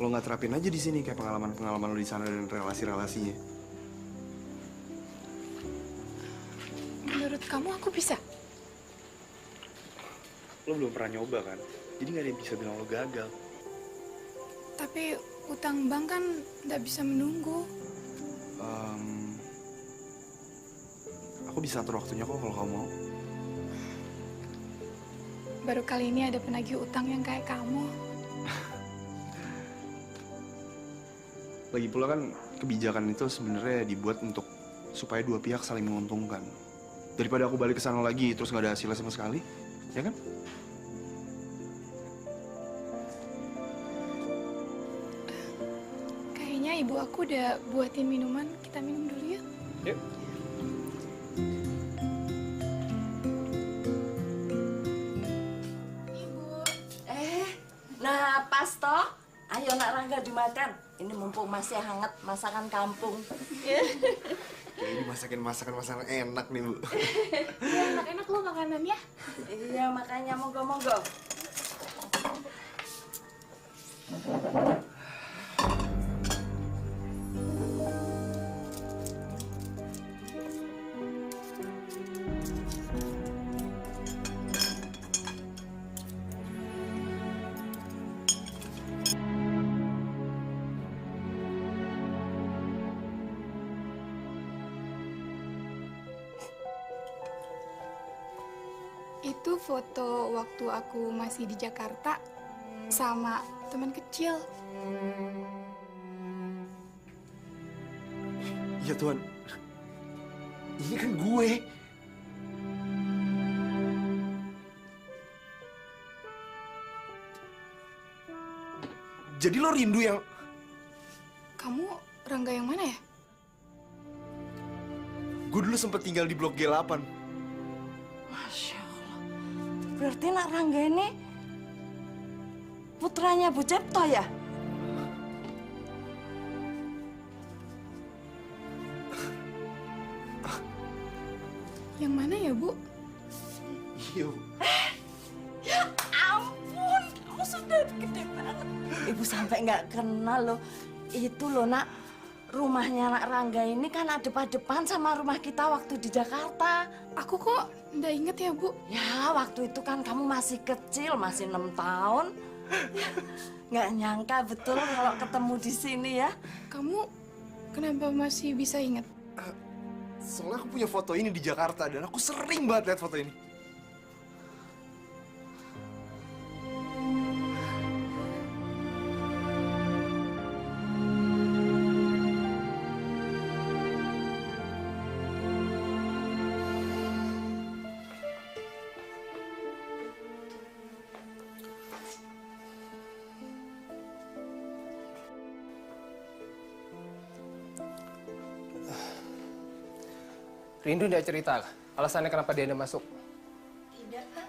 lo nggak terapin aja di sini kayak pengalaman lo di sana dan relasi-relasinya? Menurut kamu aku bisa? Lo belum pernah nyoba kan? Jadi nggak ada yang bisa bilang lo gagal. Tapi utang bank kan nggak bisa menunggu. Aku bisa atur waktunya kok kalau kamu mau. Baru kali ini ada penagih utang yang kayak kamu. Lagi pula kan kebijakan itu sebenarnya dibuat supaya dua pihak saling menguntungkan. Daripada aku balik ke sana lagi terus nggak ada hasilnya sama sekali, ya kan? Kayaknya ibu aku udah buatin minuman. Kita minum dulu ya. Yuk. Nah, pas toh. Ayo nak Rangga dimakan. Ini mumpung masih hangat masakan kampung. Kayaknya dimasakin masakan enak nih, Bu. Iya, enak-enak lo makanannya. Iya, makanya monggo-monggo. Itu foto waktu aku masih di Jakarta sama teman kecil. Iya Tuhan, ini kan gue. Jadi lo Rindu yang... Kamu Rangga yang mana ya? Gue dulu sempet tinggal di blok G8. Masya Allah. Berarti nak Rangga ini putranya Bu Cepto ya? Yang mana ya, Bu? Iya, Bu. Ya ampun, kamu sudah gede banget. Ibu ibu sampai nggak kenal loh. Itu loh nak, rumahnya Nak Rangga ini kan adep-adepan sama rumah kita waktu di Jakarta. Aku kok nggak inget ya, Bu? Ya, waktu itu kan kamu masih kecil, masih 6 tahun. Nggak nyangka betul kalau ketemu di sini ya. Kamu kenapa masih bisa inget? Soalnya aku punya foto ini di Jakarta dan aku sering banget lihat foto ini. Rindu nggak cerita alasannya kenapa dia nggak masuk? Tidak, Kak.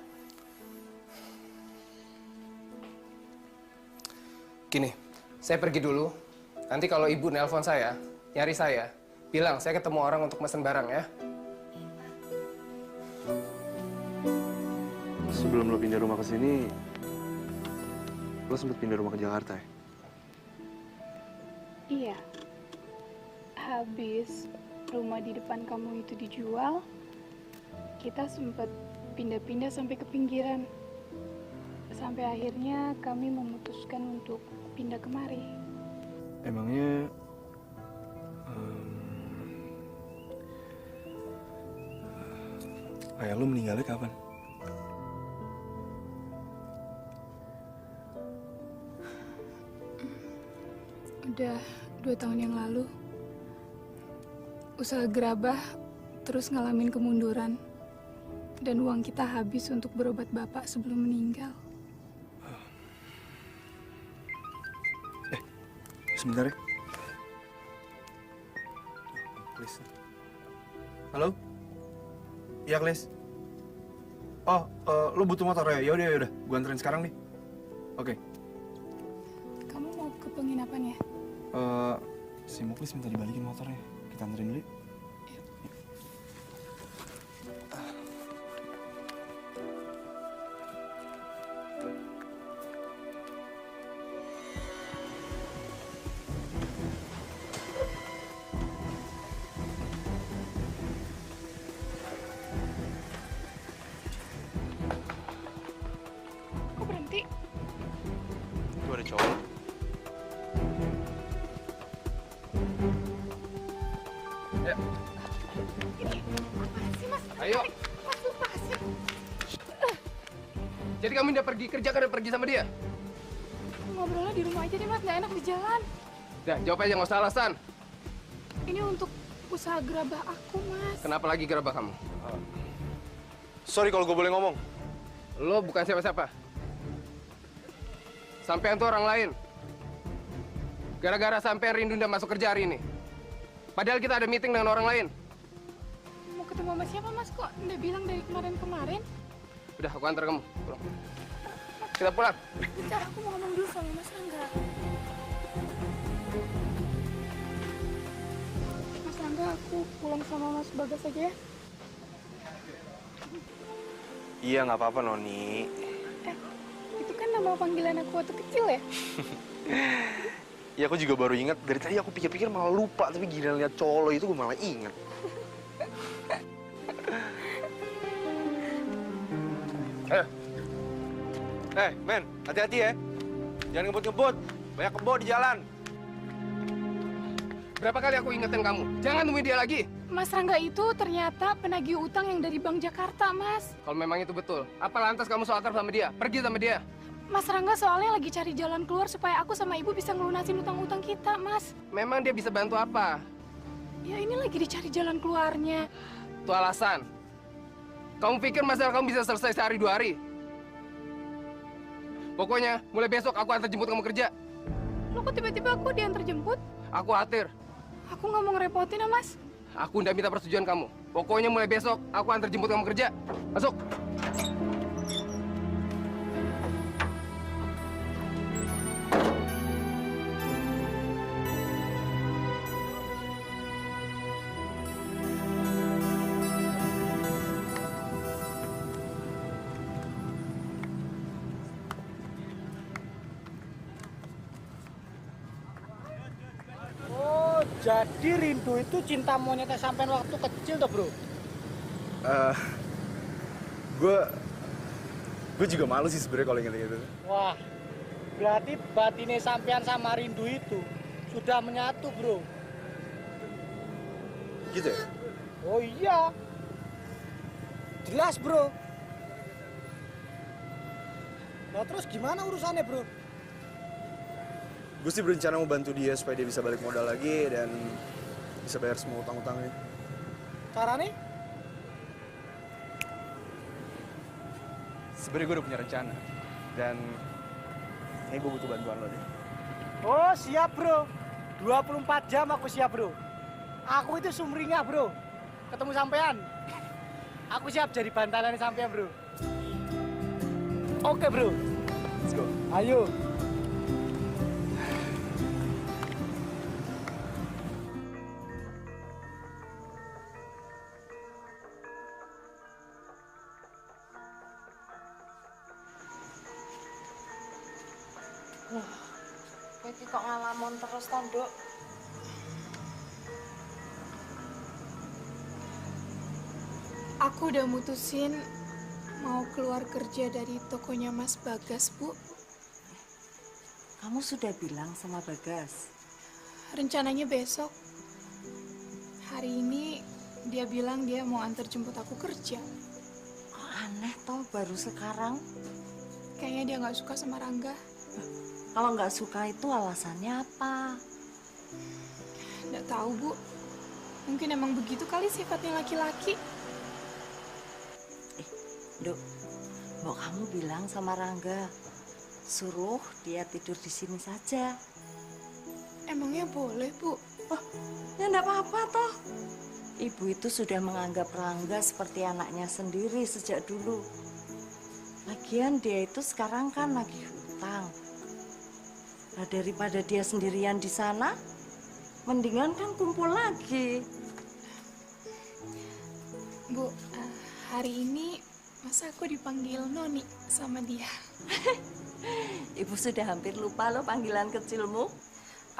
Gini, saya pergi dulu. Nanti kalau ibu nelpon saya, nyari saya, bilang saya ketemu orang untuk mesen barang ya. Sebelum lo pindah rumah ke sini, lo sempet pindah rumah ke Jakarta ya? Iya. Habis rumah di depan kamu itu dijual, kita sempat pindah-pindah sampai ke pinggiran. Sampai akhirnya kami memutuskan untuk pindah kemari. Emangnya ayah lo meninggalnya kapan? Udah 2 tahun yang lalu. Usaha gerabah terus ngalamin kemunduran. Dan uang kita habis untuk berobat bapak sebelum meninggal. Sebentar ya. Klis. Halo? Iya, Klis. Oh, lo butuh motor ya? Yaudah, yaudah. Gue anterin sekarang nih. Oke. Kamu mau ke penginapan ya? Si Muklis minta dibalikin motornya. Kita anterin dulu yuk. Kok berhenti? Itu ada cowok. Ya. Ini apaan sih, Mas? Ayo. Mas, lepasin. Jadi kamu udah pergi kerja kan udah pergi sama dia? Ngobrolnya di rumah aja deh, Mas. Nggak enak di jalan. Dah, jawab aja nggak usah alasan. Ini untuk usaha gerabah aku, Mas. Kenapa lagi gerabah kamu? Sorry kalau gue boleh ngomong. Lo bukan siapa-siapa. Sampean tuh orang lain. Gara-gara sampean Rindu udah masuk kerja hari ini. Padahal kita ada meeting dengan orang lain. Mau ketemu sama siapa, Mas? Kok nggak bilang dari kemarin-kemarin? Udah, aku antar kamu. Pulang. Kita pulang. Bentar, aku mau ngomong dulu sama Mas Rangga. Mas Rangga, aku pulang sama Mas Bagas aja ya? Iya, nggak apa-apa, Noni. Itu kan nama panggilan aku waktu kecil ya? Ya, aku juga baru ingat. Dari tadi aku pikir-pikir malah lupa. Tapi gila lihat colo itu gue malah ingat. Men, hati-hati ya. Jangan ngebut-ngebut. Banyak kebo di jalan. Berapa kali aku ingetin kamu? Jangan temui dia lagi. Mas Rangga itu ternyata penagih utang yang dari Bank Jakarta, Mas. Kalau memang itu betul, apa lantas kamu soal sama dia? Pergi sama dia. Mas Rangga soalnya lagi cari jalan keluar supaya aku sama ibu bisa ngelunasin utang-utang kita, Mas. Memang dia bisa bantu apa? Ya ini lagi dicari jalan keluarnya. Itu alasan. Kamu pikir masalah kamu bisa selesai sehari 2 hari? Pokoknya, mulai besok aku antar jemput kamu kerja. Loh kok tiba-tiba aku diantar jemput? Aku khawatir. Aku nggak mau ngerepotin ya, Mas. Aku nggak minta persetujuan kamu. Pokoknya mulai besok aku antar jemput kamu kerja. Masuk. Jadi Rindu itu cinta monyetnya sampean waktu kecil toh, Bro? Eh, gue juga malu sih sebenarnya kalau inget gitu. Wah, berarti batinnya sampean sama Rindu itu sudah menyatu, Bro. Gitu ya? Oh iya. Jelas, Bro. Nah, terus gimana urusannya, Bro? Gue sih berencana mau bantu dia supaya dia bisa balik modal lagi dan bisa bayar semua utang-utangnya. Caranya? Sebenarnya gue udah punya rencana dan ini gue butuh bantuan lo deh. Oh, siap, Bro. 24 jam aku siap, Bro. Aku itu sumringah, Bro. Ketemu sampean. Aku siap jadi bantalan sampean, Bro. Oke, Bro. Let's go. Ayo. Kowe iki kok ngalamun terus to, Nduk? Aku udah mutusin mau keluar kerja dari tokonya Mas Bagas, Bu. Kamu sudah bilang sama Bagas? Rencananya besok. Hari ini dia bilang dia mau antar jemput aku kerja. Kok aneh toh baru sekarang? Kayaknya dia nggak suka sama Rangga. Kalau nggak suka itu alasannya apa? Nggak tahu, Bu. Mungkin emang begitu kali sifatnya laki-laki. Nduk, mau kamu bilang sama Rangga, suruh dia tidur di sini saja. Emangnya boleh, Bu? Oh, ya enggak apa-apa toh. Ibu itu sudah menganggap Rangga seperti anaknya sendiri sejak dulu. Lagian dia itu sekarang kan lagi hutang. Nah, daripada dia sendirian di sana, mendingan kan kumpul lagi. Bu, hari ini masa aku dipanggil Noni sama dia. Ibu sudah hampir lupa loh panggilan kecilmu.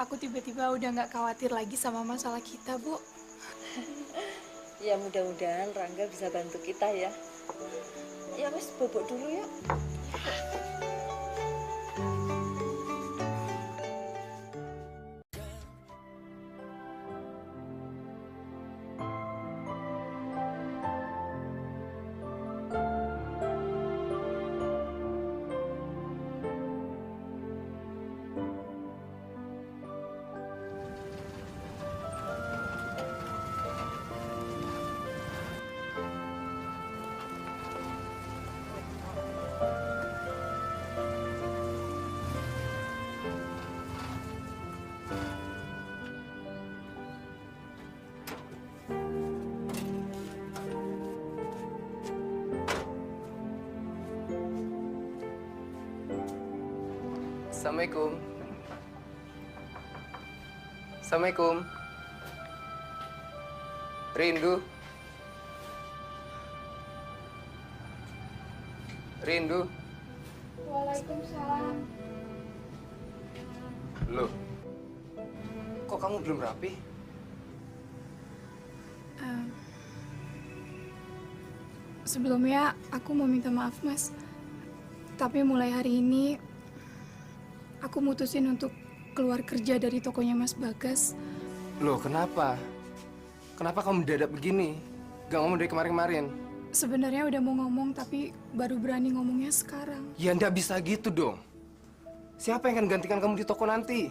Aku tiba-tiba udah nggak khawatir lagi sama masalah kita, Bu. Ya mudah-mudahan Rangga bisa bantu kita ya. Ya wes bobok dulu yuk. Assalamualaikum. Assalamualaikum. Rindu. Rindu. Waalaikumsalam. Loh. Kok kamu belum rapi? Sebelumnya aku mau minta maaf, Mas. Tapi mulai hari ini aku mutusin untuk keluar kerja dari tokonya Mas Bagas. Loh, kenapa? Kenapa kamu mendadak begini? Gak ngomong dari kemarin-kemarin? Sebenarnya udah mau ngomong, tapi baru berani ngomongnya sekarang. Ya ndak bisa gitu dong. Siapa yang akan gantikan kamu di toko nanti?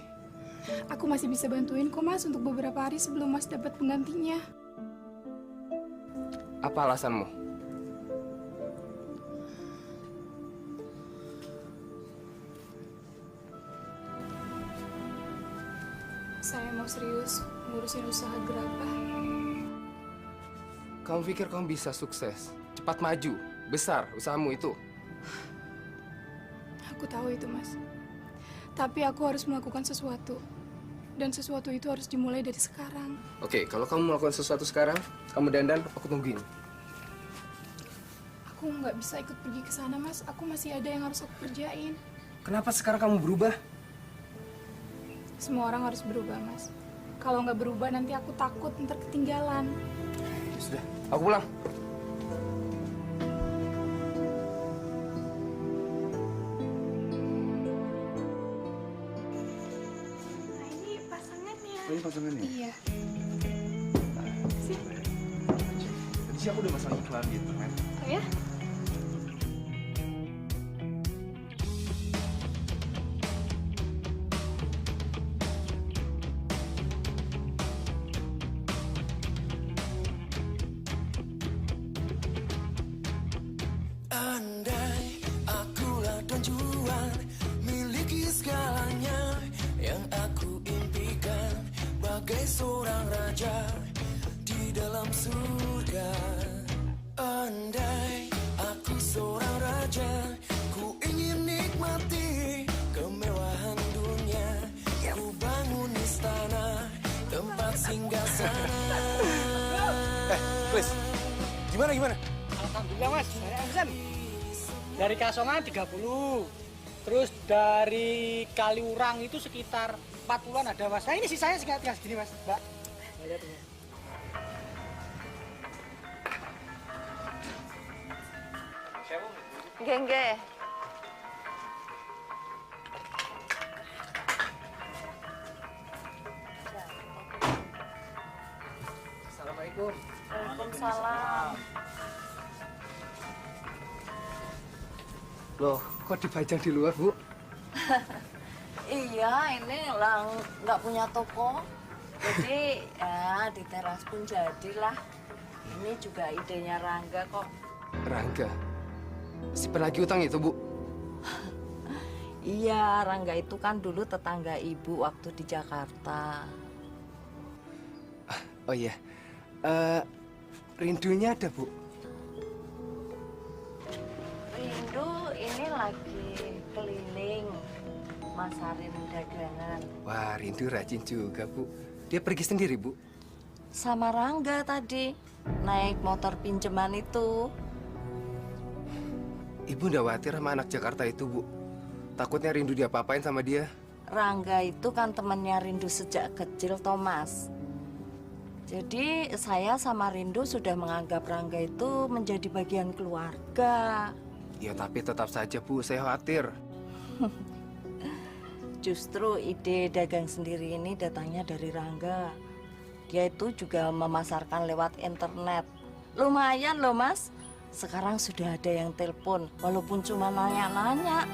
Aku masih bisa bantuin kok, Mas, untuk beberapa hari sebelum Mas dapat penggantinya. Apa alasanmu? Saya mau serius ngurusin usaha gerabah. Kamu pikir kamu bisa sukses, cepat maju, besar usahamu itu? Aku tahu itu, Mas. Tapi aku harus melakukan sesuatu. Dan sesuatu itu harus dimulai dari sekarang. Oke, kalau kamu melakukan sesuatu sekarang, kamu dandan, aku tungguin. Aku nggak bisa ikut pergi ke sana, Mas. Aku masih ada yang harus aku kerjain. Kenapa sekarang kamu berubah? Semua orang harus berubah, Mas. Kalau nggak berubah nanti aku takut ntar ketinggalan. Ya sudah, aku pulang. Nah ini pasangannya. Ini pasangannya? Iya. Sih. Tadi sih aku udah masang iklan di internet. Oh ya? Andai akulah Don Juan, miliki segalanya yang aku impikan, bagai seorang raja di dalam surga. Andai aku seorang raja, ku ingin nikmati kemewahan dunia, ku bangun istana, tempat singgah sana. Chris, gimana? Alhamdulillah mas, saya Amsan. Dari Kasongan 30. Terus dari Kaliurang itu sekitar 40-an ada mas. Nah ini sih saya tinggal segini mas, mbak. Lihat ini. Nggih. Assalamualaikum. Waalaikumsalam. Loh, kok dipajang di luar, Bu? Iya, ini nggak punya toko. Jadi ya di teras pun jadilah. Ini juga idenya Rangga kok. Rangga? Si penagih utang itu, Bu? Iya, Rangga itu kan dulu tetangga ibu waktu di Jakarta. Oh iya. Rindunya ada, Bu? Rindu ini lagi keliling masarin dagangan. Wah, Rindu rajin juga, Bu. Dia pergi sendiri, Bu? Sama Rangga tadi, naik motor pinjaman itu. Ibu nggak khawatir sama anak Jakarta itu, Bu? Takutnya Rindu diapa-apain sama dia. Rangga itu kan temennya Rindu sejak kecil, Thomas. Jadi saya sama Rindu sudah menganggap Rangga itu menjadi bagian keluarga. Ya, tapi tetap saja, Bu, saya khawatir. Justru ide dagang sendiri ini datangnya dari Rangga. Dia itu juga memasarkan lewat internet. Lumayan loh, Mas. Sekarang sudah ada yang telepon, walaupun cuma nanya-nanya.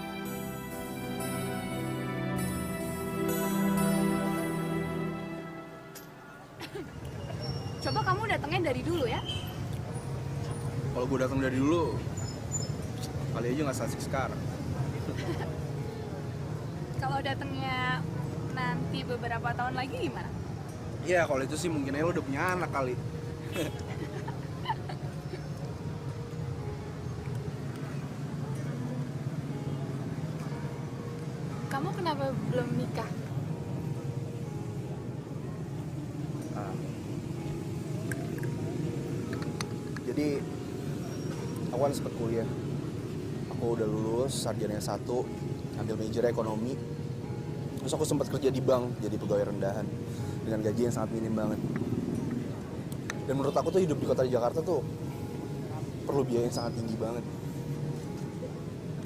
Coba kamu datangnya dari dulu ya. Kalau gue datang dari dulu, kali aja nggak asik sekarang. Kalau datangnya nanti beberapa tahun lagi gimana? Iya, kalau itu sih mungkin aja lo udah punya anak kali. Kamu kenapa belum nikah? Jadi aku kan sempet kuliah. Aku udah lulus sarjana S1, ambil major ekonomi. Terus aku sempat kerja di bank jadi pegawai rendahan dengan gaji yang sangat minim banget. Dan menurut aku tuh hidup di kota Jakarta tuh perlu biaya yang sangat tinggi banget.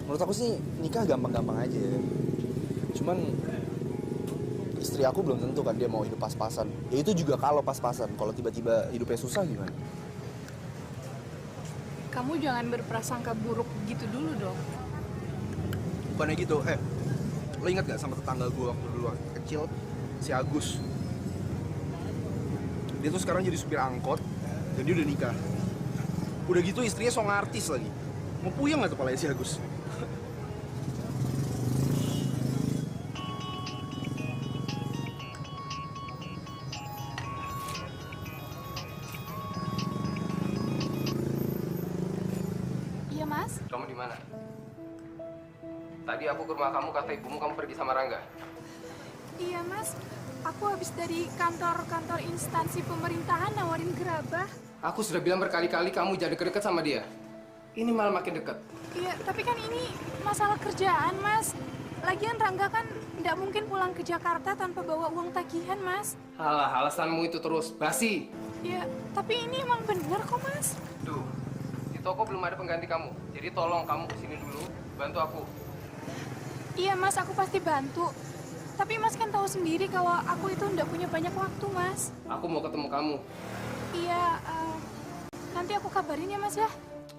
Menurut aku sih nikah gampang-gampang aja. Cuman istri aku belum tentu kan dia mau hidup pas-pasan. Ya itu juga kalau pas-pasan. Kalau tiba-tiba hidupnya susah gimana? Kamu jangan berprasangka buruk gitu dulu dong. Bukannya gitu, lo ingat gak sama tetangga gue waktu dulu kecil, si Agus? Dia tuh sekarang jadi supir angkot, dan dia udah nikah. Udah gitu istrinya song artis lagi. Mau puyeng gak tuh kepalanya si Agus? Iya mas? Kamu di mana? Tadi aku ke rumah kamu, kata ibumu kamu pergi sama Rangga. Iya mas, aku habis dari kantor instansi pemerintahan nawarin gerabah. Aku sudah bilang berkali-kali kamu jangan deket-deket sama dia. Ini malah makin dekat. Iya, tapi kan ini masalah kerjaan mas. Lagian Rangga kan nggak mungkin pulang ke Jakarta tanpa bawa uang tagihan, Mas. Halah, alasanmu itu terus basi. Ya, tapi ini emang bener kok, Mas. Duh, di toko belum ada pengganti kamu. Jadi tolong kamu kesini dulu, bantu aku. Iya, Mas, aku pasti bantu. Tapi Mas kan tahu sendiri kalau aku itu nggak punya banyak waktu, Mas. Aku mau ketemu kamu. Iya, nanti aku kabarin ya, Mas ya.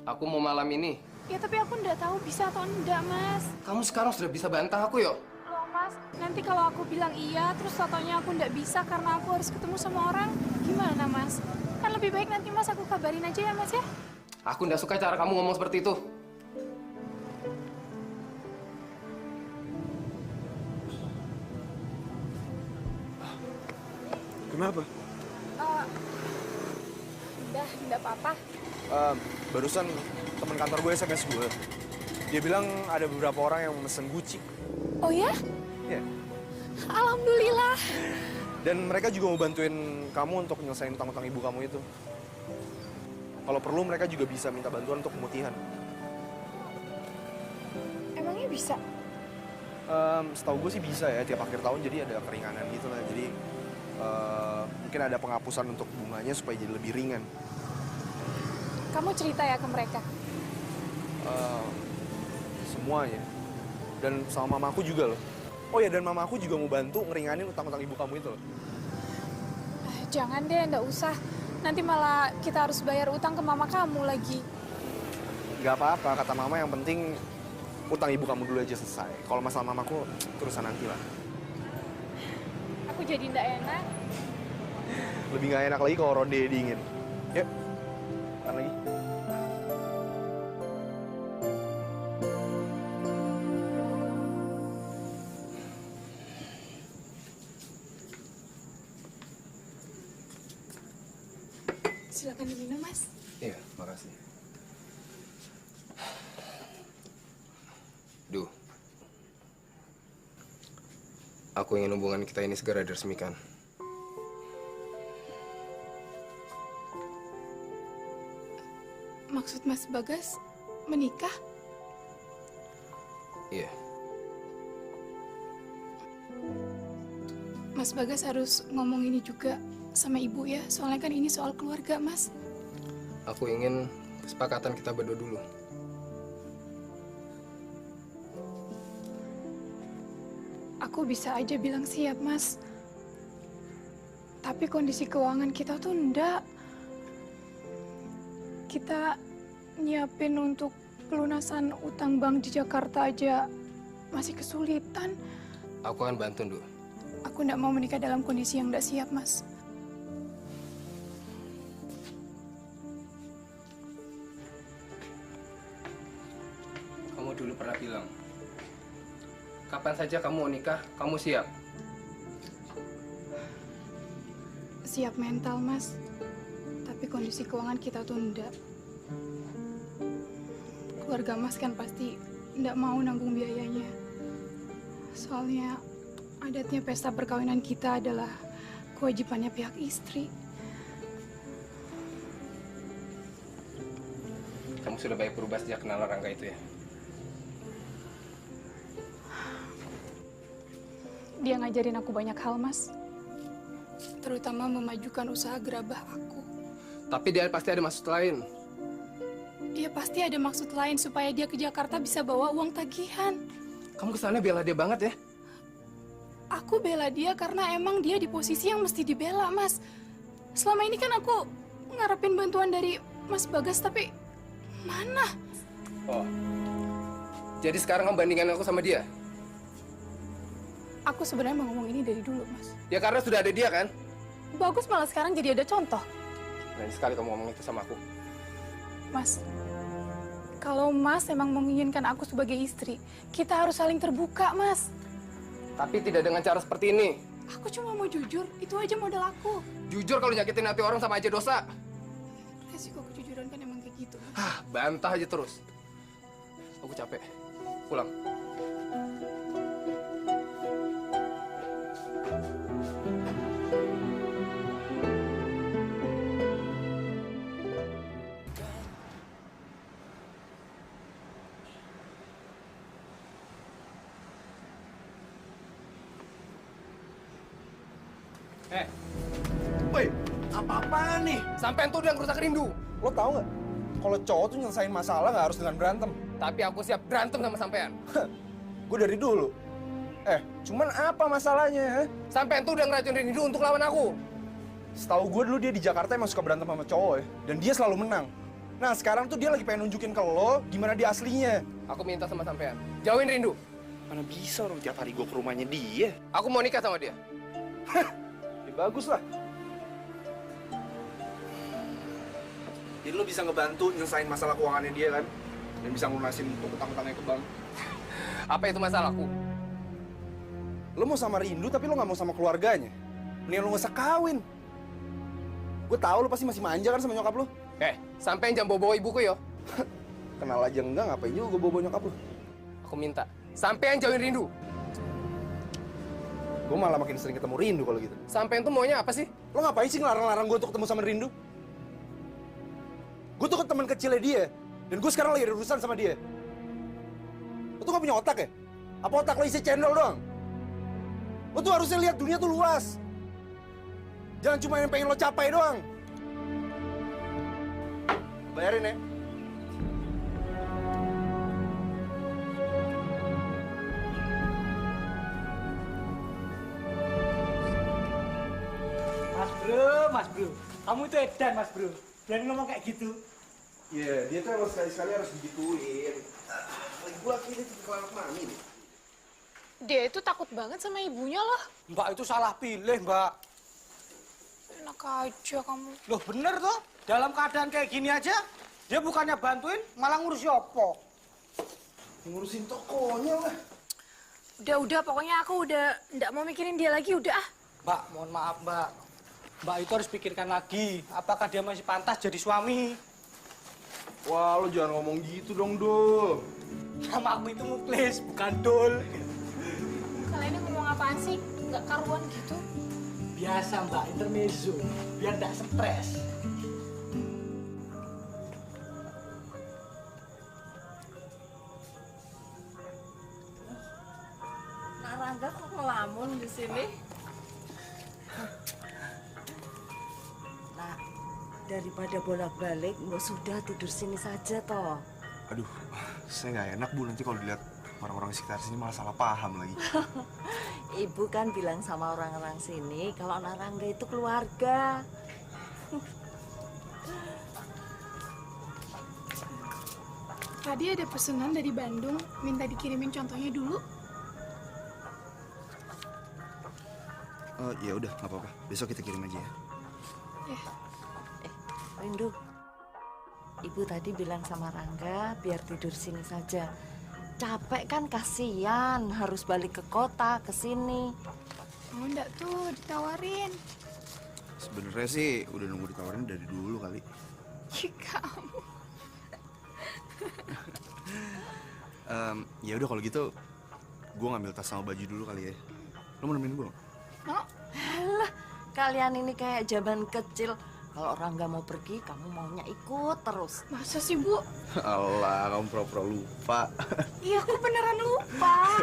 Aku mau malam ini. Ya, tapi aku nggak tahu bisa atau enggak, Mas. Kamu sekarang sudah bisa bantah aku, yuk. Loh, Mas, nanti kalau aku bilang iya, terus totonya aku nggak bisa karena aku harus ketemu sama orang, gimana, Mas? Kan lebih baik nanti Mas aku kabarin aja ya, Mas ya. Aku nggak suka cara kamu ngomong seperti itu. Kenapa? Udah, nggak apa-apa. Barusan teman kantor gue SMS gue. Dia bilang ada beberapa orang yang mesen Gucci. Oh ya? Iya. Alhamdulillah. Dan mereka juga mau bantuin kamu untuk nyelesain utang-utang ibu kamu itu. Kalau perlu mereka juga bisa minta bantuan untuk pemutihan. Emangnya bisa? Setahu gue sih bisa ya, tiap akhir tahun jadi ada keringanan gitu lah. Jadi mungkin ada penghapusan untuk bunganya supaya jadi lebih ringan. Kamu cerita ya ke mereka? Semuanya. Dan sama mamaku juga loh. Oh ya, dan mamaku juga mau bantu ngeringanin utang-utang ibu kamu itu loh. Jangan deh, nggak usah. Nanti malah kita harus bayar utang ke mama kamu lagi. Gak apa-apa, kata mama yang penting utang ibu kamu dulu aja selesai. Kalau masalah mamaku, terusan nanti lah. Aku jadi nggak enak. Lebih gak enak lagi kalau ronde dingin. Yuk, makan lagi. Silakan diminum, Mas. Iya, makasih. Duh. Aku ingin hubungan kita ini segera diresmikan. Maksud Mas Bagas menikah? Iya. Mas Bagas harus ngomong ini juga sama ibu ya, soalnya kan ini soal keluarga, Mas. Aku ingin kesepakatan kita berdua dulu. Aku bisa aja bilang siap, Mas. Tapi kondisi keuangan kita tuh enggak. Kita nyiapin untuk pelunasan utang bank di Jakarta aja masih kesulitan. Aku akan bantu, Ndu. Aku enggak mau menikah dalam kondisi yang enggak siap, Mas. Kamu dulu pernah bilang, kapan saja kamu mau nikah, kamu siap. Siap mental, Mas. Tapi kondisi keuangan kita tuh enggak. Keluarga Mas kan pasti enggak mau nanggung biayanya. Soalnya adatnya pesta perkawinan kita adalah kewajibannya pihak istri. Kamu sudah baik berubah sejak kenal Rangga itu ya? Dia ngajarin aku banyak hal, Mas. Terutama memajukan usaha gerabah aku. Tapi dia pasti ada maksud lain. Dia pasti ada maksud lain supaya dia ke Jakarta bisa bawa uang tagihan. Kamu kesannya bela dia banget ya? Aku bela dia karena emang dia di posisi yang mesti dibela, Mas. Selama ini kan aku ngarepin bantuan dari Mas Bagas, tapi mana? Oh, jadi sekarang kamu bandingkan aku sama dia? Aku sebenarnya mau ngomong ini dari dulu, Mas. Ya karena sudah ada dia kan? Bagus malah sekarang jadi ada contoh. Berani sekali kamu ngomong itu sama aku. Mas, kalau Mas emang menginginkan aku sebagai istri, kita harus saling terbuka, Mas. Tapi tidak dengan cara seperti ini. Aku cuma mau jujur, itu aja modal aku. Jujur kalau nyakitin hati orang sama aja dosa. Resiko kejujuran kan emang kayak gitu, Mas. Hah, bantah aja terus. Aku capek. Pulang. Woi, apa-apaan nih? Sampean tuh udah ngerusak Rindu. Lo tau nggak? Kalau cowok tuh nyelesain masalah nggak harus dengan berantem. Tapi aku siap berantem sama sampean. Gue dari dulu. Cuman apa masalahnya? Sampean tuh udah ngeracunin Rindu untuk lawan aku. Setahu gue dulu dia di Jakarta emang suka berantem sama cowok ya. Dan dia selalu menang. Nah sekarang tuh dia lagi pengen nunjukin ke lo gimana dia aslinya. Aku minta sama sampean, jauhin Rindu. Mana bisa orang tiap hari gue ke rumahnya dia. Aku mau nikah sama dia. Ya bagus lah. Jadi lo bisa ngebantu nyelesain masalah keuangannya dia kan? Dan bisa ngunasin untuk utang-utangnya ke bank. Apa itu masalahku? Lo mau sama Rindu tapi lo nggak mau sama keluarganya. Mendingan lo nggak usah kawin. Gue tahu lo pasti masih manja kan sama nyokap lo. Sampean jangan bawa ibuku yo. Kenal aja enggak, ngapain juga gue bawa nyokap lo. Aku minta, sampean jauhin Rindu. Gue malah makin sering ketemu Rindu kalau gitu. Sampean tuh maunya apa sih? Lo ngapain sih ngelarang-larang gue untuk ketemu sama Rindu? Gue tuh teman kecilnya dia. Dan gue sekarang lagi ada urusan sama dia. Lo tuh gak punya otak ya? Apa otak lo isi cendol doang? Lo tuh harusnya lihat dunia tuh luas. Jangan cuma yang pengen lo capai doang. Bayarin ya. Mas bro, kamu itu edan mas bro. Jangan ngomong kayak gitu. Iya, dia tuh emang sekali-sekali harus digituin. Lagi pula ini tuh anak mami nih. Dia itu takut banget sama ibunya loh. Mbak itu salah pilih mbak. Enak aja kamu. Loh bener tuh, dalam keadaan kayak gini aja, dia bukannya bantuin, malah ngurus yopo. Ngurusin tokonya lah. Udah, pokoknya aku udah nggak mau mikirin dia lagi, udah ah. Mbak, mohon maaf mbak. Mbak itu harus pikirkan lagi, apakah dia masih pantas jadi suami. Wah, lo jangan ngomong gitu dong, Dul. Sama aku itu muklis, bukan dul. Kalian ini ngomong apaan sih? Nggak karuan gitu. Biasa mbak, intermezzo, biar nggak stres. Nak Rangga kok ngelamun di sini? Nah, daripada bolak-balik, nggak sudah tidur sini saja toh. Aduh, saya nggak enak, Bu. Nanti kalau dilihat orang-orang sekitar sini malah salah paham lagi. Ibu kan bilang sama orang-orang sini kalau Nak Rangga itu keluarga. Tadi ada pesanan dari Bandung, minta dikirimin contohnya dulu. Ya udah, nggak apa-apa. Besok kita kirim aja ya. Rindu, Ibu tadi bilang sama Rangga biar tidur sini saja. Capek kan, kasihan harus balik ke kota, ke sini. Oh, enggak tuh, ditawarin. Sebenarnya sih udah nunggu ditawarin dari dulu kali. Ih, kamu. Ya udah kalau gitu, gue ngambil tas sama baju dulu kali ya. Lo mau nemenin gue? No? Alah, kalian ini kayak zaman kecil. Kalau Rangga mau pergi, kamu maunya ikut terus. Masa sih, Bu? Allah, kamu pura-pura lupa. Iya, aku beneran lupa.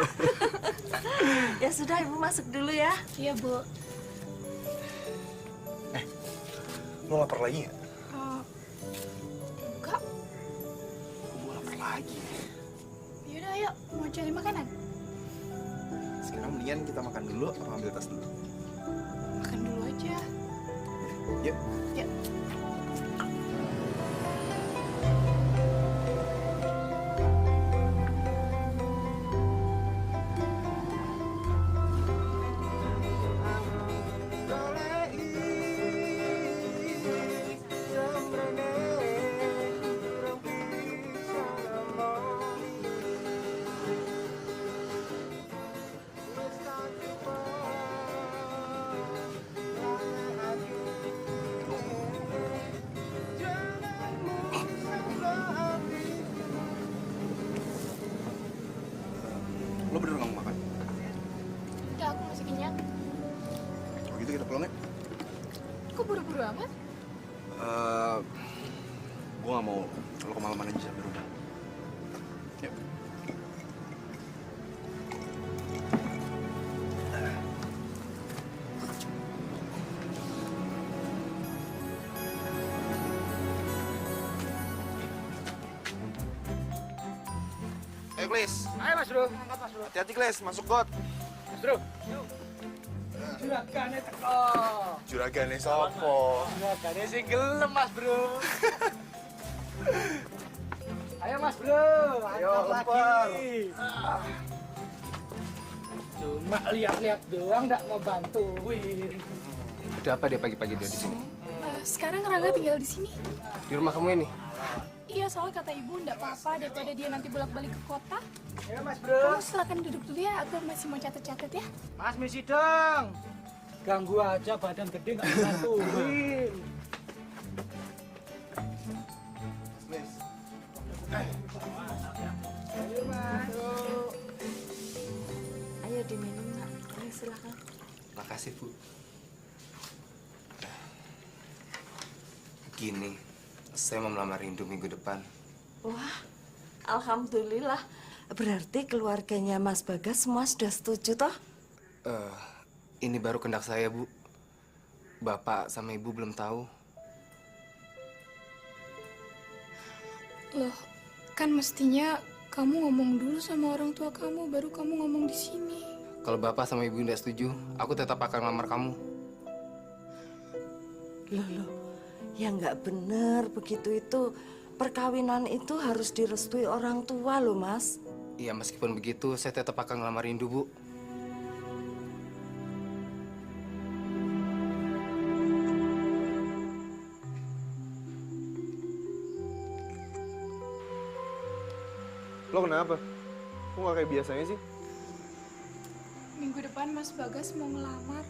Ya sudah, Ibu masuk dulu ya. Iya, Bu. Lo lapar lagi nggak? Enggak. Gue lapar lagi. Yaudah, ayo. Mau cari makanan? Sekarang mendingan kita makan dulu apa ambil tas dulu? Makan dulu aja. Yuk. Yuk. Lo bener nggak mau makan? Enggak, aku masih kenyang. Kalau gitu kita pulang ya? Kok buru-buru amat? Gue nggak mau lo kemalaman aja sampai rumah. Yuk. Klis. Ayo Mas Bro, angkat Mas Bro. Hati-hati, Klis. Masuk got. Mas Bro, yuk. Juragane teko. Juragane sopo? Juragane sing gelem Mas Bro. Ayo Mas Bro, Ayo, angkat lagi. Cuma lihat-lihat doang, nggak mau bantuin. Ada apa dia pagi-pagi dia di sini? Sekarang Rangga tinggal di sini. Di rumah kamu ini? Iya, soalnya kata ibu nggak apa-apa daripada dia nanti bolak-balik ke kota. Ayo Mas Bro. Kamu silakan duduk dulu ya, aku masih mau catat-catat ya. Mas misi dong. Ganggu aja badan gede nggak bantuin. Ayo Mas. Ayo diminum, Nak. Ayo silakan. Makasih, Bu. Gini, saya mau melamar Rindu minggu depan. Wah, alhamdulillah. Berarti keluarganya Mas Bagas semua sudah setuju toh? Ini baru kehendak saya, Bu. Bapak sama Ibu belum tahu. Loh, kan mestinya kamu ngomong dulu sama orang tua kamu, baru kamu ngomong di sini. Kalau Bapak sama Ibu tidak setuju, aku tetap akan melamar kamu. Loh, ya nggak bener begitu itu. Perkawinan itu harus direstui orang tua loh, Mas. Iya, meskipun begitu, saya tetap akan melamar Rindu, Bu. Lo kenapa? Kok nggak kayak biasanya sih? Minggu depan Mas Bagas mau ngelamar.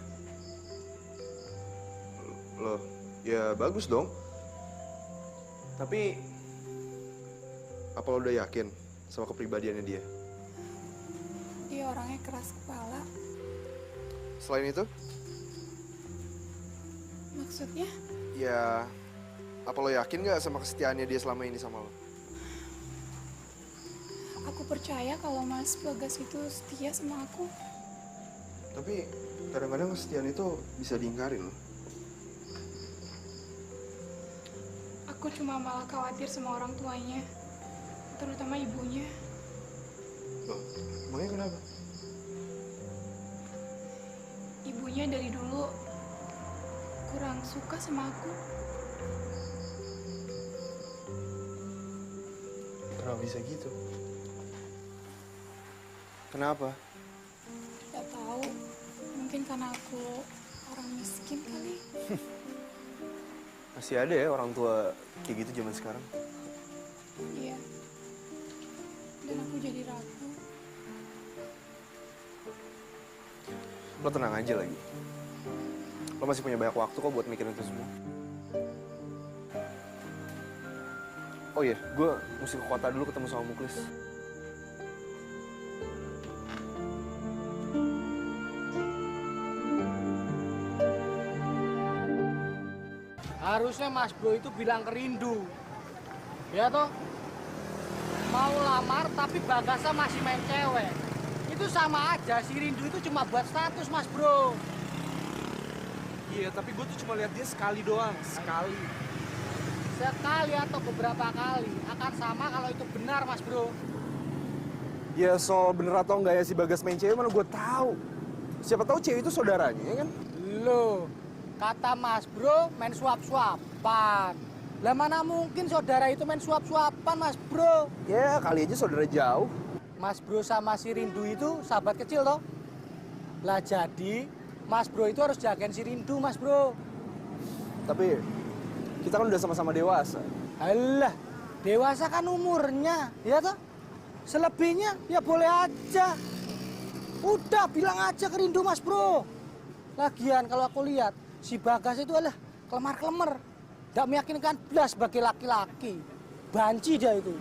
Loh, ya bagus dong. Tapi, apa lo udah yakin sama kepribadiannya dia? Dia orangnya keras kepala. Selain itu, Maksudnya? ya apa lo yakin nggak sama kesetiaannya dia selama ini sama lo? Aku percaya kalau Mas Bagas itu setia sama aku. Tapi kadang-kadang kesetiaan itu bisa diingkarin loh. Aku cuma malah khawatir sama orang tuanya, terutama ibunya. Loh, emangnya kenapa? Ibunya dari dulu kurang suka sama aku. Kenapa bisa gitu? Kenapa? Tidak tahu, mungkin karena aku orang miskin kali. Masih ada ya orang tua kayak gitu zaman sekarang? Iya. Dan aku jadi ragu. Lo tenang aja lagi. Lo masih punya banyak waktu kok buat mikirin itu semua. Oh iya, gue mesti ke kota dulu ketemu sama Muklis. Harusnya Mas Bro itu bilang ke Rindu. Ya toh? Mau lamar tapi Bagasnya masih main cewek. Itu sama aja, si Rindu itu cuma buat status Mas Bro. Iya, tapi gue tuh cuma lihat dia sekali doang. Sekali. Sekali atau beberapa kali akan sama kalau itu benar Mas Bro. Ya soal bener atau enggak ya si Bagas main cewek mana gue tahu. Siapa tahu cewek itu saudaranya ya kan? Loh, kata Mas Bro main suap-suapan. Lah mana mungkin saudara itu main suap-suapan Mas Bro? Ya kali aja saudara jauh. Mas Bro sama si Rindu itu sahabat kecil toh. Lah jadi Mas Bro itu harus jagain si Rindu Mas Bro. Tapi kita kan udah sama-sama dewasa. Alah, dewasa kan umurnya, ya toh? Selebihnya ya boleh aja. Udah bilang aja ke Rindu Mas Bro. Lagian kalau aku lihat si Bagas itu adalah kelemar-kelemar. Gak meyakinkan belas sebagai laki-laki. Banci dia itu.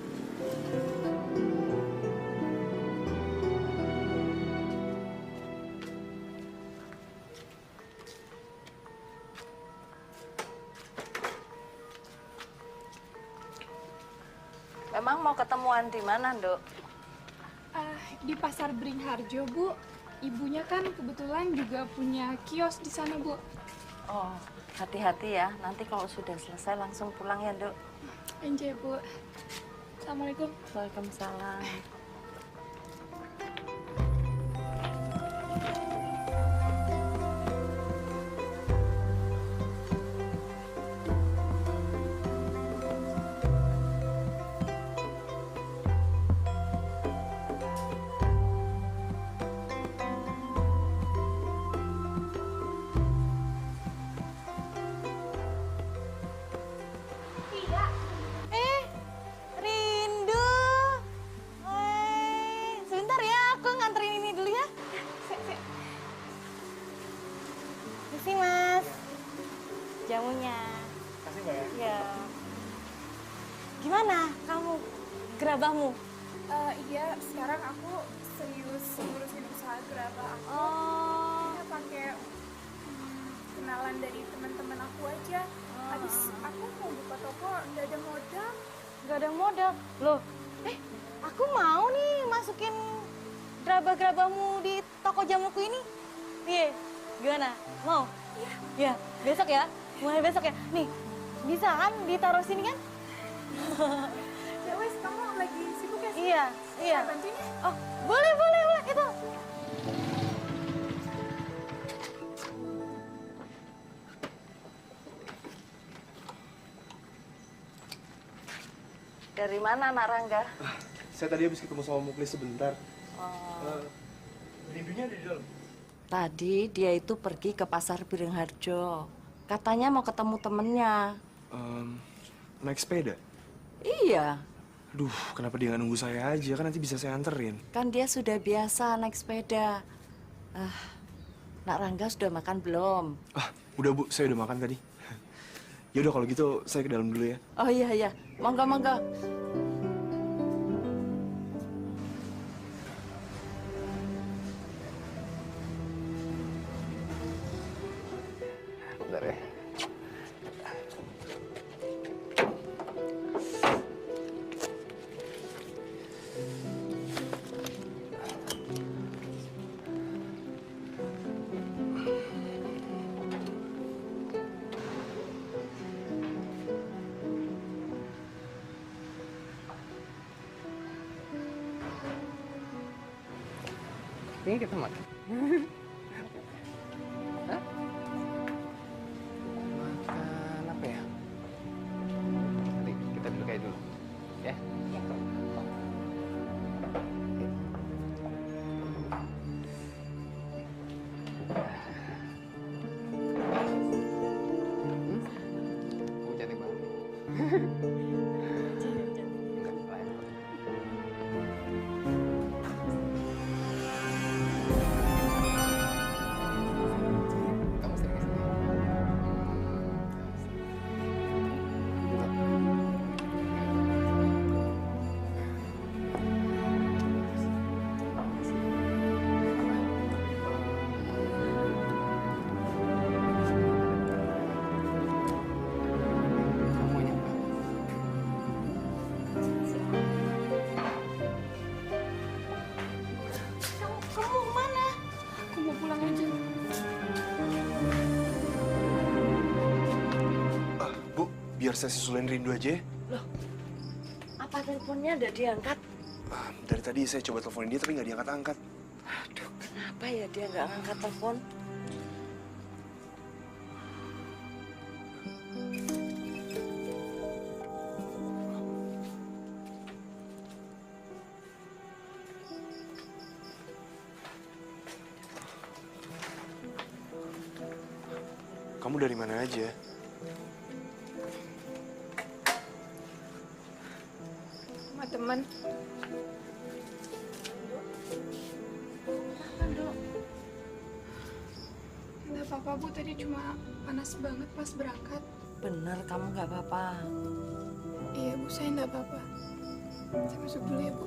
Memang mau ketemuan di mana, Nduk? Di Pasar Beringharjo, Bu. Ibunya kan kebetulan juga punya kios di sana, Bu. Oh, hati-hati ya. Nanti kalau sudah selesai langsung pulang ya, Nduk. Enjoy, Bu. Assalamualaikum. Waalaikumsalam. Makasih, Mbak ya. Ya. Gimana kamu gerabahmu? Iya, sekarang aku serius ngurusin usaha gerabah aku. Oh. Ya, pakai kenalan dari teman-teman aku aja. Habis aku mau buka toko, nggak ada modal. Gak ada modal. Loh, aku mau nih masukin gerabah-gerabahmu di toko jamuku ini. Iya, gimana? Mau? Iya. Ya, besok ya. Mulai besok ya. Nih, bisa kan ditaruh sini kan? Ya wes, kamu lagi sibuk ya? Iya, iya. Saya bantuin ya? Oh, boleh, boleh, boleh. Itu. Dari mana, Nak Rangga? Saya tadi habis ketemu sama Muklis sebentar. Rindunya ada di dalam. Tadi dia itu pergi ke pasar Biringharjo. Katanya mau ketemu temennya. Naik sepeda? Iya, Aduh, kenapa dia nggak nunggu saya aja? Kan nanti bisa saya anterin. kan dia sudah biasa naik sepeda. Nak Rangga sudah makan belum? Udah Bu, saya udah makan tadi. Ya udah kalau gitu saya ke dalam dulu ya. Oh iya, iya. Monggo, monggo. Bentar ya. Ini kita makan. Hah? Makan apa ya? Nanti kita duduk kayak dulu. Ya? Cantik banget. Enggak, lain kok. Kamu sering kesini? Kamu yang apa? Kamu mau kemana? Aku mau pulang aja. Bu, biar saya susulin Rindu aja ya. Apa teleponnya nggak diangkat? Dari tadi saya coba teleponin dia tapi nggak diangkat-angkat. Aduh, kenapa ya dia nggak angkat telepon? Kamu dari mana aja? Sama teman. Nggak apa-apa, Bu. Tadi cuma panas banget pas berangkat. Bener, kamu nggak apa-apa. Iya, Bu. Saya nggak apa-apa. Saya masuk dulu ya, Bu.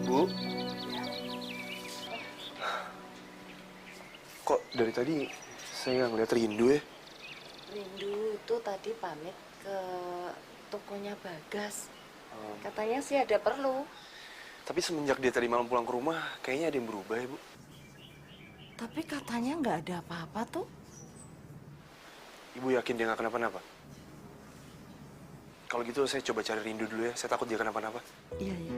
Bu? Kok dari tadi saya nggak ngeliat Rindu ya? Rindu itu tadi pamit ke tokonya Bagas. Katanya sih ada perlu. Tapi semenjak dia tadi malam pulang ke rumah, kayaknya ada yang berubah ya, Bu. Tapi katanya nggak ada apa-apa tuh. Ibu yakin dia nggak kenapa-napa? Kalau gitu saya coba cari Rindu dulu ya. Saya takut dia kenapa-napa. Iya, iya.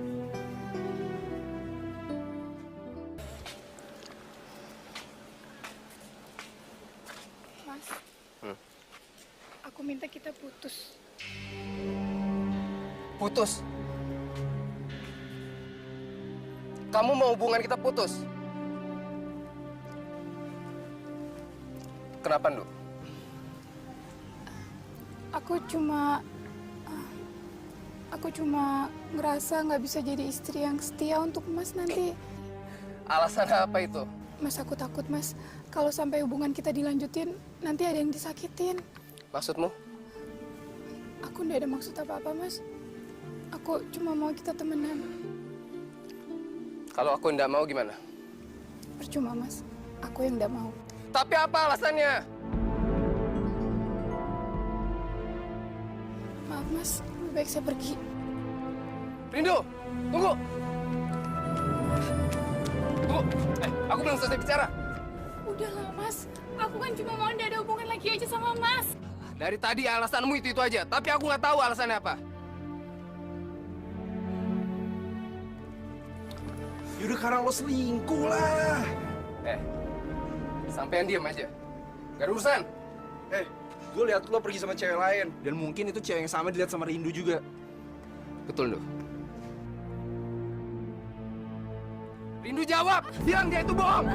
Mas, aku minta kita putus. Putus? Kamu mau hubungan kita putus? Kenapa, Ndu? Aku cuma ngerasa nggak bisa jadi istri yang setia untuk Mas nanti. Alasan apa itu? Mas, aku takut, Mas. Kalau sampai hubungan kita dilanjutin, nanti ada yang disakitin. Maksudmu? Aku nggak ada maksud apa-apa, Mas. Aku cuma mau kita temenan. Kalau aku nggak mau gimana? Percuma, Mas. Aku yang nggak mau. Tapi apa alasannya? Maaf, Mas. Lebih baik saya pergi. Rindu, tunggu. Tunggu. Aku belum selesai bicara. Udahlah, Mas. Aku kan cuma mau nggak ada hubungan lagi aja sama Mas. Dari tadi alasanmu itu aja, tapi aku nggak tahu alasannya apa. Yaudah karena lo selingkuh lah. Sampean diam aja. Gak ada urusan. Gue lihat lo pergi sama cewek lain. Dan mungkin itu cewek yang sama dilihat sama Rindu juga. Betul, Ndu. Rindu jawab! Bilang dia itu bohong!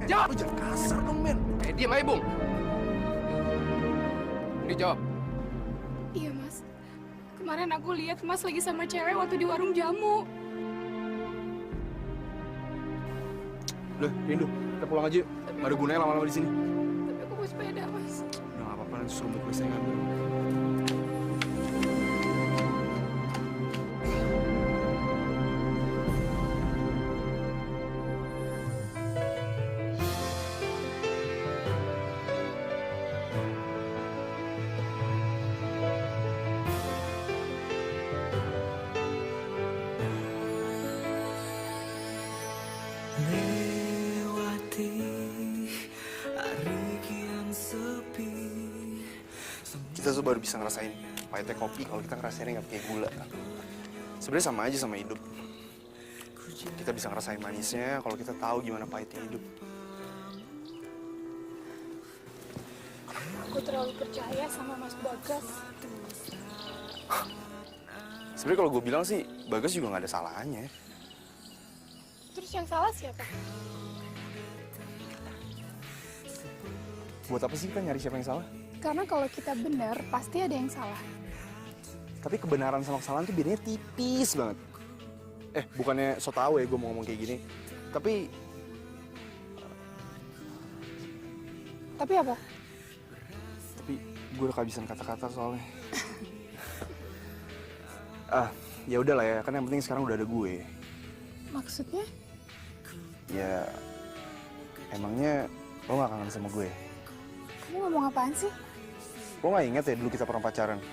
Jawab! Lo jangan kasar dong, men. Diam aja, Bung. Rindu jawab. Iya, Mas. Kemarin aku lihat Mas lagi sama cewek waktu di warung jamu. Udah, Rindu, kita pulang aja. Gak ada gunanya lama-lama di sini. Tapi aku mau sepeda, Mas. Udah gak apa-apa, nanti suruh gue saya ngambil. Kita tuh baru bisa ngerasain pahitnya kopi kalau kita ngerasainnya nggak pakai gula. Sebenarnya sama aja sama hidup. Kita bisa ngerasain manisnya kalau kita tahu gimana pahitnya hidup. Aku terlalu percaya sama Mas Bagas. Sebenarnya kalau gue bilang sih, Bagas juga nggak ada salahnya. Terus yang salah siapa? Buat apa sih kita nyari siapa yang salah? Karena kalau kita benar, pasti ada yang salah. Tapi kebenaran sama kesalahan tuh bedanya tipis banget. Bukannya so tau ya gue mau ngomong kayak gini. Tapi apa? Tapi gue udah kehabisan kata-kata soalnya. Ya udahlah ya, kan yang penting sekarang udah ada gue. Maksudnya? Ya, emangnya lo gak kangen sama gue? Kamu ngomong apaan sih? Lo gak inget ya dulu kita pernah pacaran?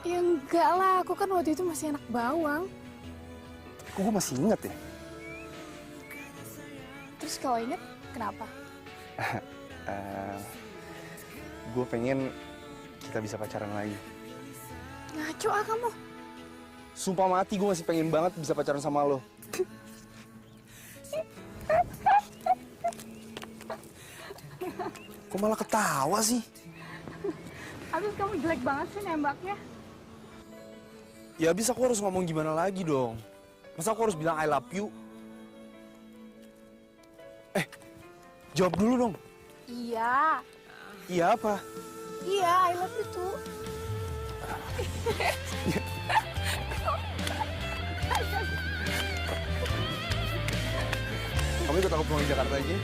Ya enggak lah, aku kan waktu itu masih anak bawang. Kok gue masih inget ya? Terus kalau inget, kenapa? Gue pengen kita bisa pacaran lagi. Ngaco ah kamu. Sumpah mati gue masih pengen banget bisa pacaran sama lo. Kok malah ketawa sih? Habis kamu jelek banget sih nembaknya. Ya habis aku harus ngomong gimana lagi dong? Masa aku harus bilang I love you? Jawab dulu dong. Iya. Iya apa? Iya, I love you too. Kamu ikut aku pulang ke Jakarta aja?